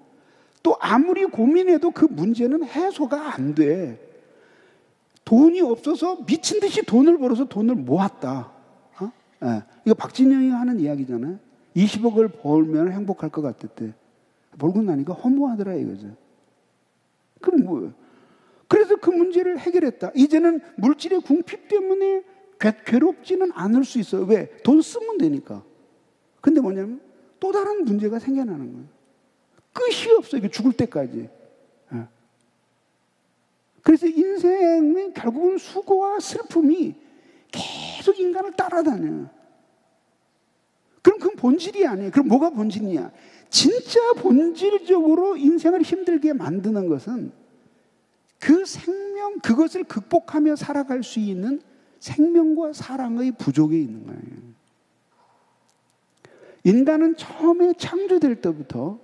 또 아무리 고민해도 그 문제는 해소가 안 돼. 돈이 없어서 미친 듯이 돈을 벌어서 돈을 모았다. 이거 박진영이 하는 이야기잖아요. 20억을 벌면 행복할 것 같았대. 벌고 나니까 허무하더라 이거죠. 그럼 뭐예요? 그래서 그 문제를 해결했다. 이제는 물질의 궁핍 때문에 괴롭지는 않을 수 있어요. 왜? 돈 쓰면 되니까. 근데 뭐냐면 또 다른 문제가 생겨나는 거예요. 끝이 없어요. 이게 죽을 때까지. 그래서 인생은 결국은 수고와 슬픔이 계속 인간을 따라다녀요. 그럼 그건 본질이 아니에요. 그럼 뭐가 본질이냐? 진짜 본질적으로 인생을 힘들게 만드는 것은 그 생명, 그것을 극복하며 살아갈 수 있는 생명과 사랑의 부족에 있는 거예요. 인간은 처음에 창조될 때부터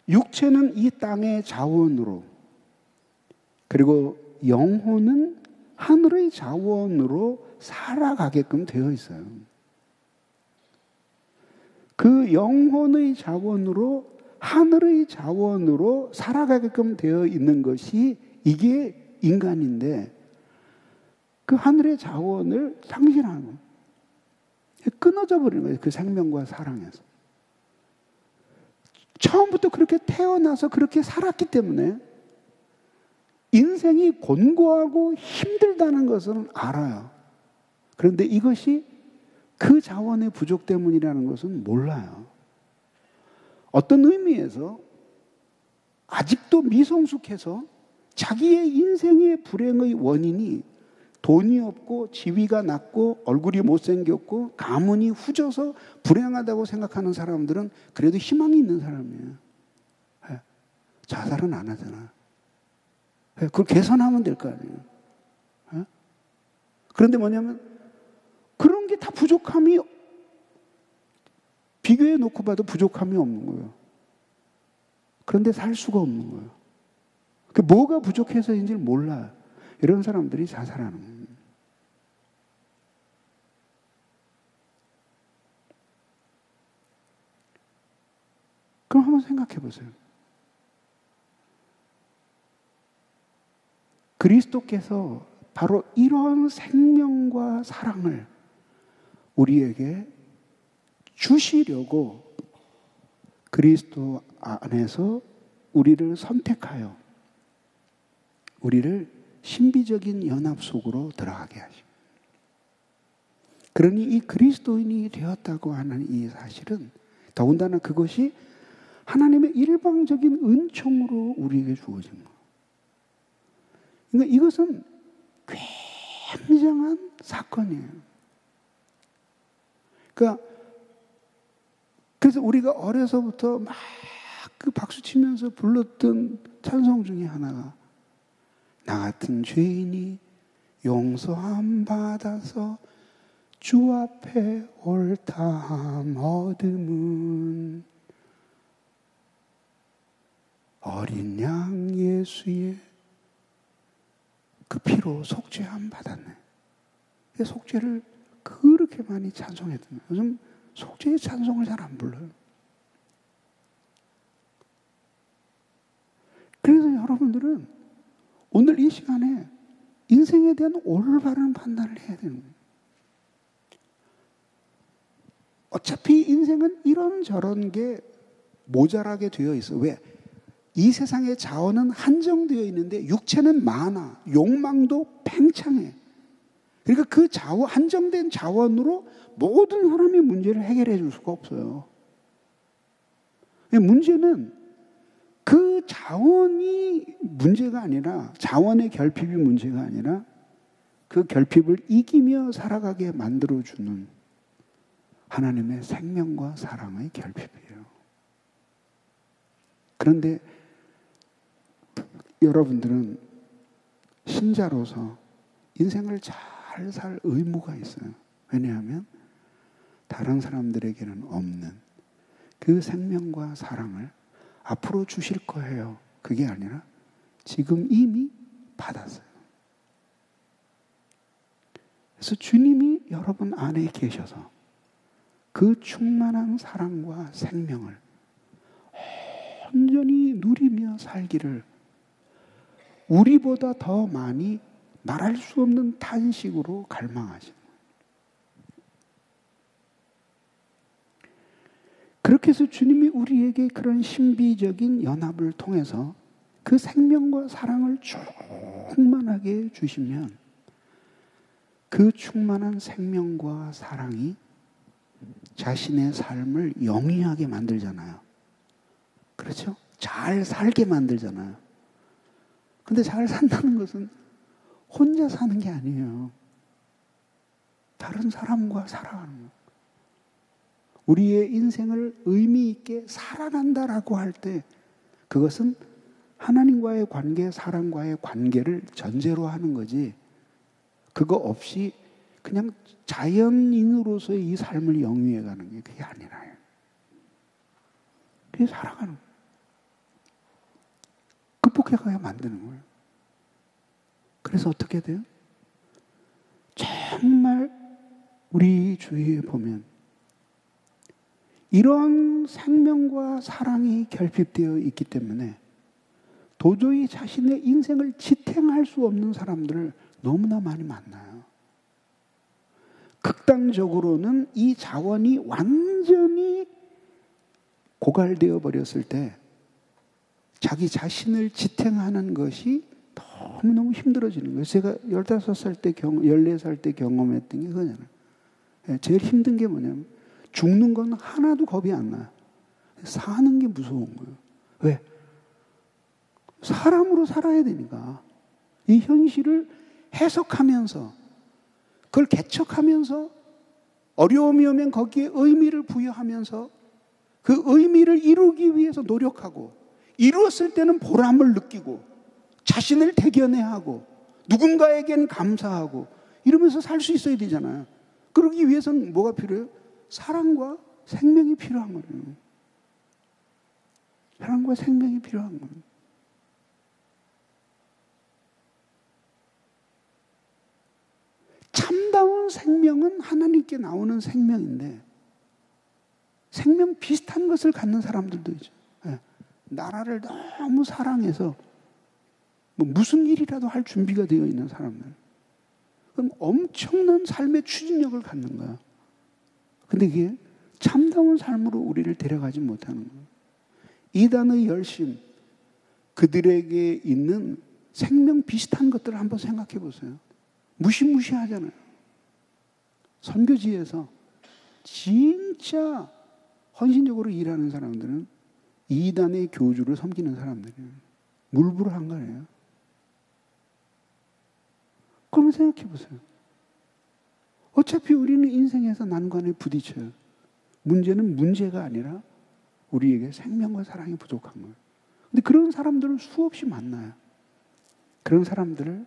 육체는 이 땅의 자원으로 그리고 영혼은 하늘의 자원으로 살아가게끔 되어 있어요. 그 영혼의 자원으로 하늘의 자원으로 살아가게끔 되어 있는 것이 이게 인간인데 그 하늘의 자원을 상실하는 거예요. 끊어져 버리는 거예요. 그 생명과 사랑에서. 처음부터 그렇게 태어나서 그렇게 살았기 때문에 인생이 곤고하고 힘들다는 것은 알아요. 그런데 이것이 그 자원의 부족 때문이라는 것은 몰라요. 어떤 의미에서 아직도 미성숙해서 자기의 인생의 불행의 원인이 돈이 없고 지위가 낮고 얼굴이 못생겼고 가문이 후져서 불행하다고 생각하는 사람들은 그래도 희망이 있는 사람이에요. 자살은 안 하잖아. 그걸 개선하면 될 거 아니에요. 그런데 뭐냐면 그런 게 다 부족함이 비교해 놓고 봐도 부족함이 없는 거예요. 그런데 살 수가 없는 거예요. 그 뭐가 부족해서인지를 몰라요. 이런 사람들이 자살하는 거예요. 그럼 한번 생각해 보세요. 그리스도께서 바로 이런 생명과 사랑을 우리에게 주시려고 그리스도 안에서 우리를 선택하여 우리를 신비적인 연합 속으로 들어가게 하십니다. 그러니 이 그리스도인이 되었다고 하는 이 사실은 더군다나 그것이 하나님의 일방적인 은총으로 우리에게 주어진 거예요. 그러니까 이것은 굉장한 사건이에요. 그러니까 그래서 우리가 어려서부터 막 그 박수 치면서 불렀던 찬송 중에 하나가 나 같은 죄인이 용서함 받아서 주 앞에 옳다함 얻음은 어린 양 예수의 그 피로 속죄함 받았네. 속죄를 그렇게 많이 찬송했던, 요즘 속죄의 찬송을 잘 안 불러요. 그래서 여러분들은 오늘 이 시간에 인생에 대한 올바른 판단을 해야 되는 거예요. 어차피 인생은 이런저런 게 모자라게 되어 있어. 왜? 이 세상의 자원은 한정되어 있는데 육체는 많아. 욕망도 팽창해. 그러니까 그 자원, 한정된 자원으로 모든 사람의 문제를 해결해 줄 수가 없어요. 문제는 그 자원이 문제가 아니라, 자원의 결핍이 문제가 아니라 그 결핍을 이기며 살아가게 만들어주는 하나님의 생명과 사랑의 결핍이에요. 그런데 여러분들은 신자로서 인생을 잘 살 의무가 있어요. 왜냐하면 다른 사람들에게는 없는 그 생명과 사랑을 앞으로 주실 거예요. 그게 아니라 지금 이미 받았어요. 그래서 주님이 여러분 안에 계셔서 그 충만한 사랑과 생명을 온전히 누리며 살기를 우리보다 더 많이 말할 수 없는 탄식으로 갈망하시는 거예요. 그렇게 해서 주님이 우리에게 그런 신비적인 연합을 통해서 그 생명과 사랑을 충만하게 주시면 그 충만한 생명과 사랑이 자신의 삶을 영위하게 만들잖아요. 그렇죠? 잘 살게 만들잖아요. 근데 잘 산다는 것은 혼자 사는 게 아니에요. 다른 사람과 살아가는 거예요. 우리의 인생을 의미 있게 살아간다라고 할 때 그것은 하나님과의 관계, 사람과의 관계를 전제로 하는 거지, 그거 없이 그냥 자연인으로서의 이 삶을 영위해 가는 게 그게 아니라요. 그게 살아가는 거예요. 극복해 가야 만드는 거예요. 그래서 어떻게 돼요? 정말 우리 주위에 보면 이런 생명과 사랑이 결핍되어 있기 때문에 도저히 자신의 인생을 지탱할 수 없는 사람들을 너무나 많이 만나요. 극단적으로는 이 자원이 완전히 고갈되어 버렸을 때 자기 자신을 지탱하는 것이 너무너무 힘들어지는 거예요. 제가 15살 때 14살 때 경험했던 게 그거잖아요. 제일 힘든 게 뭐냐면 죽는 건 하나도 겁이 안 나요. 사는 게 무서운 거예요. 왜? 사람으로 살아야 되니까. 이 현실을 해석하면서, 그걸 개척하면서, 어려움이 오면 거기에 의미를 부여하면서 그 의미를 이루기 위해서 노력하고, 이루었을 때는 보람을 느끼고 자신을 대견해야 하고 누군가에겐 감사하고 이러면서 살 수 있어야 되잖아요. 그러기 위해서는 뭐가 필요해요? 사랑과 생명이 필요한 거예요. 사랑과 생명이 필요한 거예요. 참다운 생명은 하나님께 나오는 생명인데 생명 비슷한 것을 갖는 사람들도 있죠. 나라를 너무 사랑해서 뭐 무슨 일이라도 할 준비가 되어 있는 사람들. 그럼 엄청난 삶의 추진력을 갖는 거야. 근데 이게 참다운 삶으로 우리를 데려가지 못하는 거예요. 이단의 열심, 그들에게 있는 생명 비슷한 것들을 한번 생각해 보세요. 무시무시하잖아요. 선교지에서 진짜 헌신적으로 일하는 사람들은 이단의 교주를 섬기는 사람들이에요. 물불한 거예요. 그러면 생각해 보세요. 어차피 우리는 인생에서 난관에 부딪혀요. 문제는 문제가 아니라 우리에게 생명과 사랑이 부족한 거예요. 근데 그런 사람들은 수없이 만나요. 그런 사람들을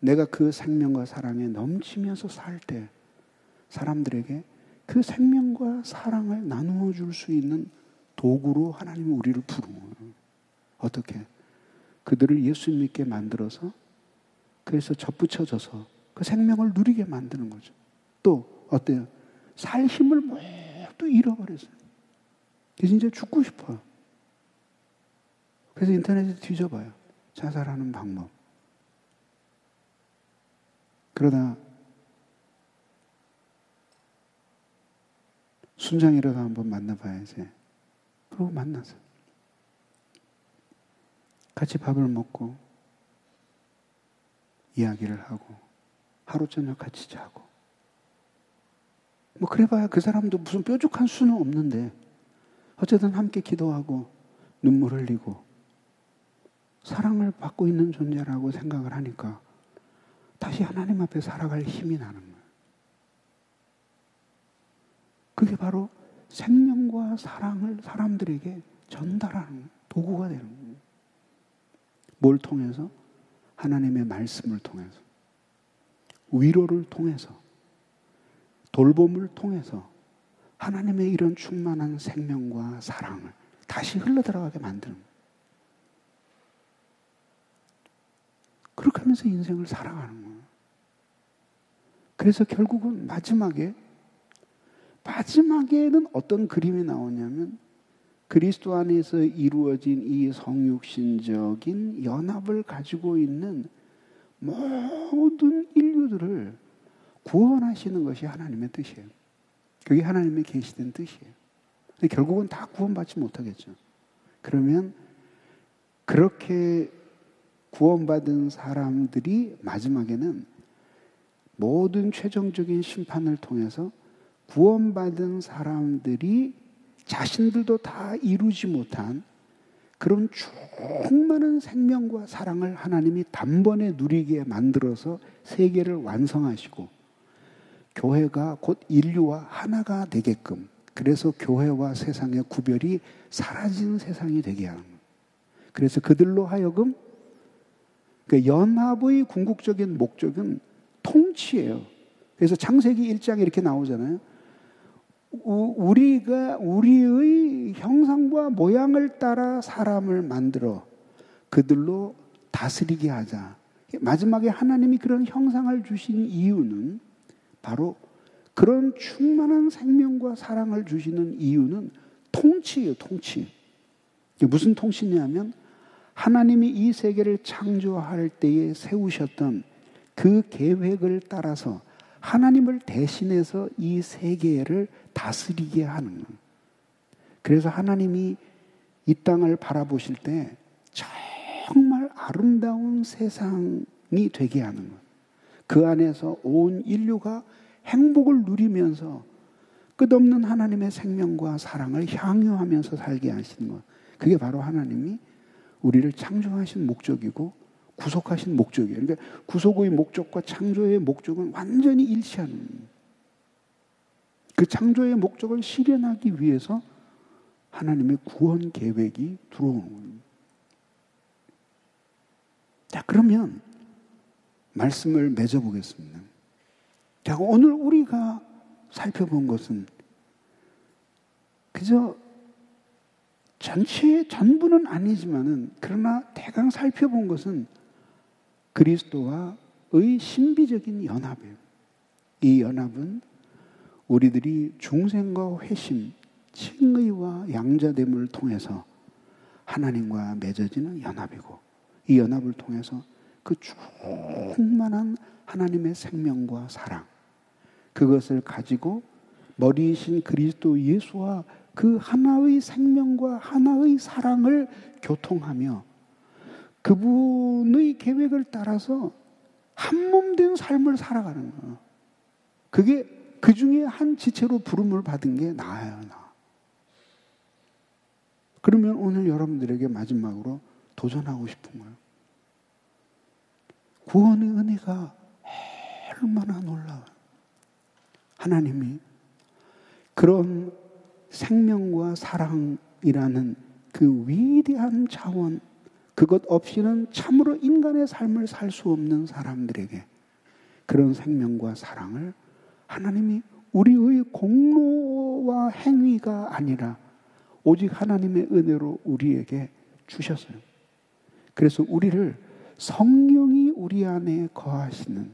내가 그 생명과 사랑에 넘치면서 살 때 사람들에게 그 생명과 사랑을 나누어 줄 수 있는 도구로 하나님은 우리를 부른 거예요. 어떻게? 그들을 예수 믿게 만들어서 그래서 접붙여져서 그 생명을 누리게 만드는 거죠. 또 어때요? 살 힘을 모두 잃어버렸어요. 그래서 이제 죽고 싶어요. 그래서 인터넷에 뒤져봐요. 자살하는 방법. 그러다 순장이라도 한번 만나봐야지. 그러고 만나서 같이 밥을 먹고 이야기를 하고 하루 저녁 같이 자고 뭐 그래봐야 그 사람도 무슨 뾰족한 수는 없는데 어쨌든 함께 기도하고 눈물 흘리고 사랑을 받고 있는 존재라고 생각을 하니까 다시 하나님 앞에 살아갈 힘이 나는 거예요. 그게 바로 생명과 사랑을 사람들에게 전달하는 도구가 되는 거예요. 뭘 통해서? 하나님의 말씀을 통해서, 위로를 통해서, 돌봄을 통해서 하나님의 이런 충만한 생명과 사랑을 다시 흘러들어가게 만드는 거예요. 그렇게 하면서 인생을 살아가는 거예요. 그래서 결국은 마지막에는 어떤 그림이 나오냐면 그리스도 안에서 이루어진 이 성육신적인 연합을 가지고 있는 모든 인류들을 구원하시는 것이 하나님의 뜻이에요. 그게 하나님의 계시된 뜻이에요. 근데 결국은 다 구원받지 못하겠죠. 그러면 그렇게 구원받은 사람들이 마지막에는 모든 최종적인 심판을 통해서 구원받은 사람들이 자신들도 다 이루지 못한 그런 충만한 생명과 사랑을 하나님이 단번에 누리게 만들어서 세계를 완성하시고 교회가 곧 인류와 하나가 되게끔, 그래서 교회와 세상의 구별이 사라진 세상이 되게 하는 거예요. 그래서 그들로 하여금 그 연합의 궁극적인 목적은 통치예요. 그래서 창세기 1장에 이렇게 나오잖아요. 우리가 우리의 형상과 모양을 따라 사람을 만들어 그들로 다스리게 하자. 마지막에 하나님이 그런 형상을 주신 이유는 바로 그런 충만한 생명과 사랑을 주시는 이유는 통치예요, 통치. 무슨 통치냐면 하나님이 이 세계를 창조할 때에 세우셨던 그 계획을 따라서 하나님을 대신해서 이 세계를 다스리게 하는 거예요. 그래서 하나님이 이 땅을 바라보실 때 정말 아름다운 세상이 되게 하는 거예요. 그 안에서 온 인류가 행복을 누리면서 끝없는 하나님의 생명과 사랑을 향유하면서 살게 하시는 것. 그게 바로 하나님이 우리를 창조하신 목적이고 구속하신 목적이에요. 그러니까 구속의 목적과 창조의 목적은 완전히 일치하는 거예요. 그 창조의 목적을 실현하기 위해서 하나님의 구원 계획이 들어오는 거예요. 자, 그러면 말씀을 맺어보겠습니다. 자, 오늘 우리가 살펴본 것은 그저 전부는 아니지만은 그러나 대강 살펴본 것은 그리스도와의 신비적인 연합이에요. 이 연합은 우리들이 중생과 회심, 칭의와 양자됨을 통해서 하나님과 맺어지는 연합이고 이 연합을 통해서 그 충만한 하나님의 생명과 사랑 그것을 가지고 머리이신 그리스도 예수와 그 하나의 생명과 하나의 사랑을 교통하며 그분의 계획을 따라서 한 몸 된 삶을 살아가는 거예요. 그게 그 중에 한 지체로 부름을 받은 게 나예요, 나. 그러면 오늘 여러분들에게 마지막으로 도전하고 싶은 거예요. 구원의 은혜가 얼마나 놀라워요. 하나님이 그런 생명과 사랑이라는 그 위대한 자원, 그것 없이는 참으로 인간의 삶을 살 수 없는 사람들에게 그런 생명과 사랑을 하나님이 우리의 공로와 행위가 아니라 오직 하나님의 은혜로 우리에게 주셨어요. 그래서 우리를 성령이 우리 안에 거하시는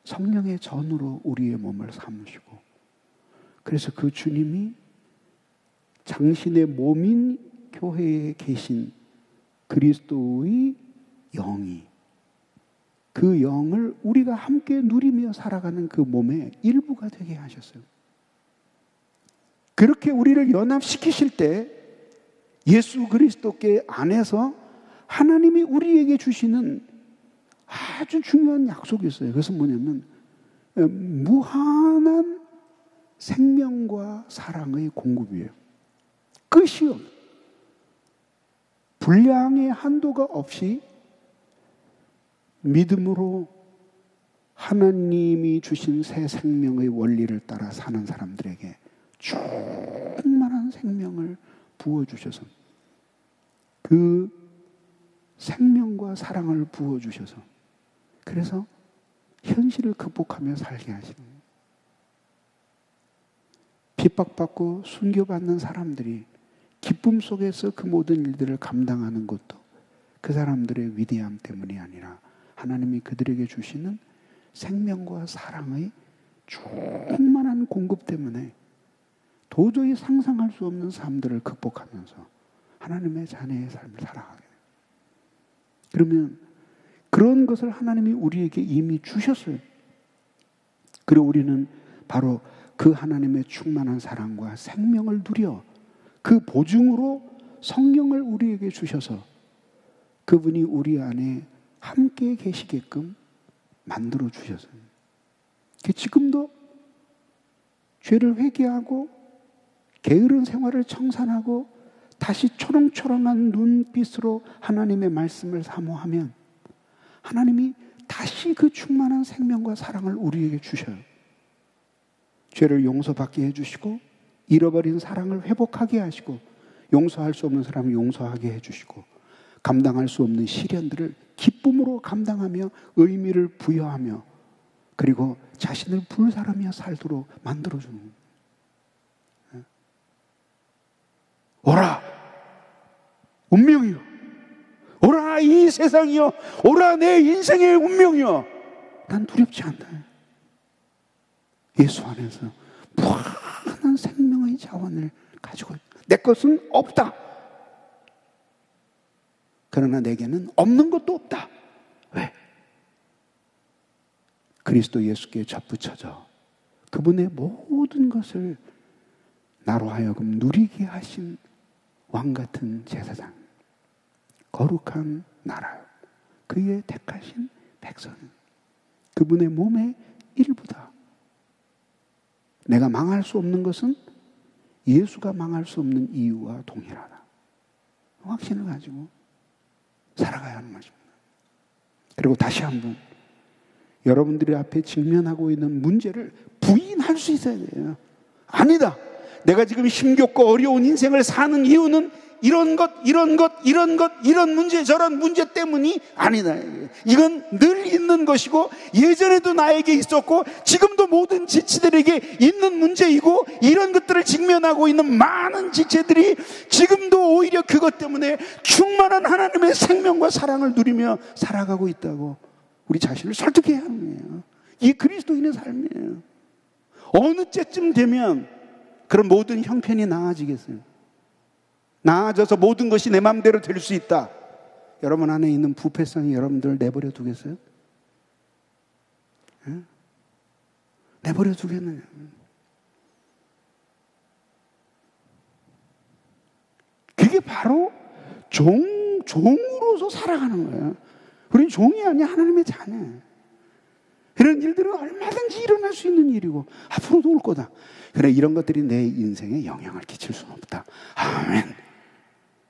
성령의 전으로 우리의 몸을 삼으시고, 그래서 그 주님이 당신의 몸인 교회에 계신 그리스도의 영이, 그 영을 우리가 함께 누리며 살아가는 그 몸의 일부가 되게 하셨어요. 그렇게 우리를 연합시키실 때 예수 그리스도께 안에서 하나님이 우리에게 주시는 아주 중요한 약속이 있어요. 그것은 뭐냐면 무한한 생명과 사랑의 공급이에요. 끝이 없어요. 분량의 한도가 없이 믿음으로 하나님이 주신 새 생명의 원리를 따라 사는 사람들에게 충만한 생명을 부어주셔서, 그 생명과 사랑을 부어주셔서 그래서 현실을 극복하며 살게 하시는 거예요. 핍박받고 순교받는 사람들이 기쁨 속에서 그 모든 일들을 감당하는 것도 그 사람들의 위대함 때문이 아니라 하나님이 그들에게 주시는 생명과 사랑의 충만한 공급 때문에 도저히 상상할 수 없는 삶들을 극복하면서 하나님의 자녀의 삶을 살아가게 돼요. 그러면 그런 것을 하나님이 우리에게 이미 주셨어요. 그리고 우리는 바로 그 하나님의 충만한 사랑과 생명을 누려 그 보증으로 성령을 우리에게 주셔서 그분이 우리 안에 함께 계시게끔 만들어 주셨어요. 지금도 죄를 회개하고 게으른 생활을 청산하고 다시 초롱초롱한 눈빛으로 하나님의 말씀을 사모하면 하나님이 다시 그 충만한 생명과 사랑을 우리에게 주셔요. 죄를 용서받게 해주시고 잃어버린 사랑을 회복하게 하시고 용서할 수 없는 사람을 용서하게 해주시고 감당할 수 없는 시련들을 기쁨으로 감당하며 의미를 부여하며 그리고 자신을 불사르며 살도록 만들어주는 거예요. 오라 운명이요, 오라 이 세상이요, 오라 내 인생의 운명이요, 난 두렵지 않다. 예수 안에서 무한한 생명의 자원을 가지고 내 것은 없다. 그러나 내게는 없는 것도 없다. 왜? 그리스도 예수께 접붙여져 그분의 모든 것을 나로 하여금 누리게 하신 왕같은 제사장, 거룩한 나라요, 그의 택하신 백성, 그분의 몸의 일부다. 내가 망할 수 없는 것은 예수가 망할 수 없는 이유와 동일하다. 확신을 가지고 살아가야 하는 것입니다. 그리고 다시 한번 여러분들이 앞에 직면하고 있는 문제를 부인할 수 있어야 돼요. 아니다, 내가 지금 힘겹고 어려운 인생을 사는 이유는 이런 것, 이런 것, 이런 것, 이런 문제, 저런 문제 때문이 아니다. 이건 늘 있는 것이고 예전에도 나에게 있었고 지금도 모든 지체들에게 있는 문제이고 이런 것들을 직면하고 있는 많은 지체들이 지금도 오히려 그것 때문에 충만한 하나님의 생명과 사랑을 누리며 살아가고 있다고 우리 자신을 설득해야 하는 거예요. 이게 그리스도인의 삶이에요. 어느 때쯤 되면 그런 모든 형편이 나아지겠어요? 나아져서 모든 것이 내 마음대로 될 수 있다. 여러분 안에 있는 부패성이 여러분들을 내버려 두겠어요? 네? 내버려 두겠느냐? 그게 바로 종으로서 살아가는 거예요. 우리는 종이 아니야, 하나님의 자녀예요. 이런 일들은 얼마든지 일어날 수 있는 일이고 앞으로도 올 거다. 그래, 이런 것들이 내 인생에 영향을 끼칠 수는 없다. 아멘.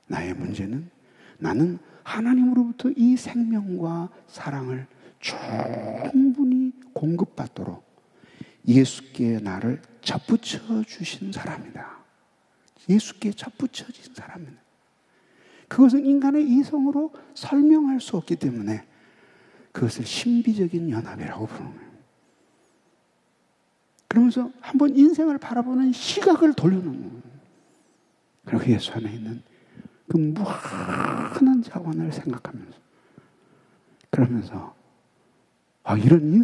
나의 문제는 나는 하나님으로부터 이 생명과 사랑을 충분히 공급받도록 예수께 나를 접붙여 주신 사람이다. 예수께 접붙여진 사람이다. 그것은 인간의 이성으로 설명할 수 없기 때문에 그것을 신비적인 연합이라고 부르는 거예요. 그러면서 한번 인생을 바라보는 시각을 돌려놓는 거예요. 그리고 예수 안에 있는 그 무한한 자원을 생각하면서, 그러면서 이런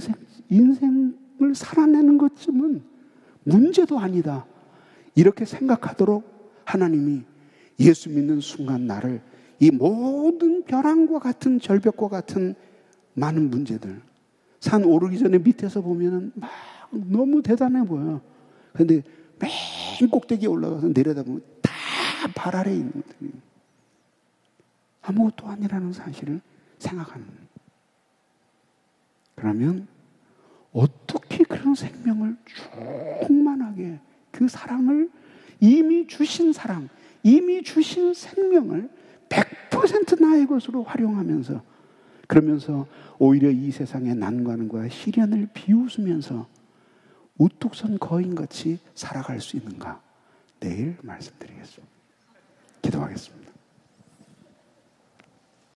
인생을 살아내는 것쯤은 문제도 아니다, 이렇게 생각하도록 하나님이 예수 믿는 순간 나를 이 모든 벼랑과 같은 절벽과 같은 많은 문제들, 산 오르기 전에 밑에서 보면은 막 너무 대단해 보여요. 그런데 맨 꼭대기에 올라가서 내려다보면 다 발 아래에 있는 것들이 아무것도 아니라는 사실을 생각하는 거예요. 그러면 어떻게 그런 생명을 충만하게, 그 사랑을 이미 주신 사랑, 이미 주신 생명을 100% 나의 것으로 활용하면서, 그러면서 오히려 이 세상의 난관과 시련을 비웃으면서 우뚝 선 거인같이 살아갈 수 있는가? 내일 말씀드리겠습니다. 기도하겠습니다.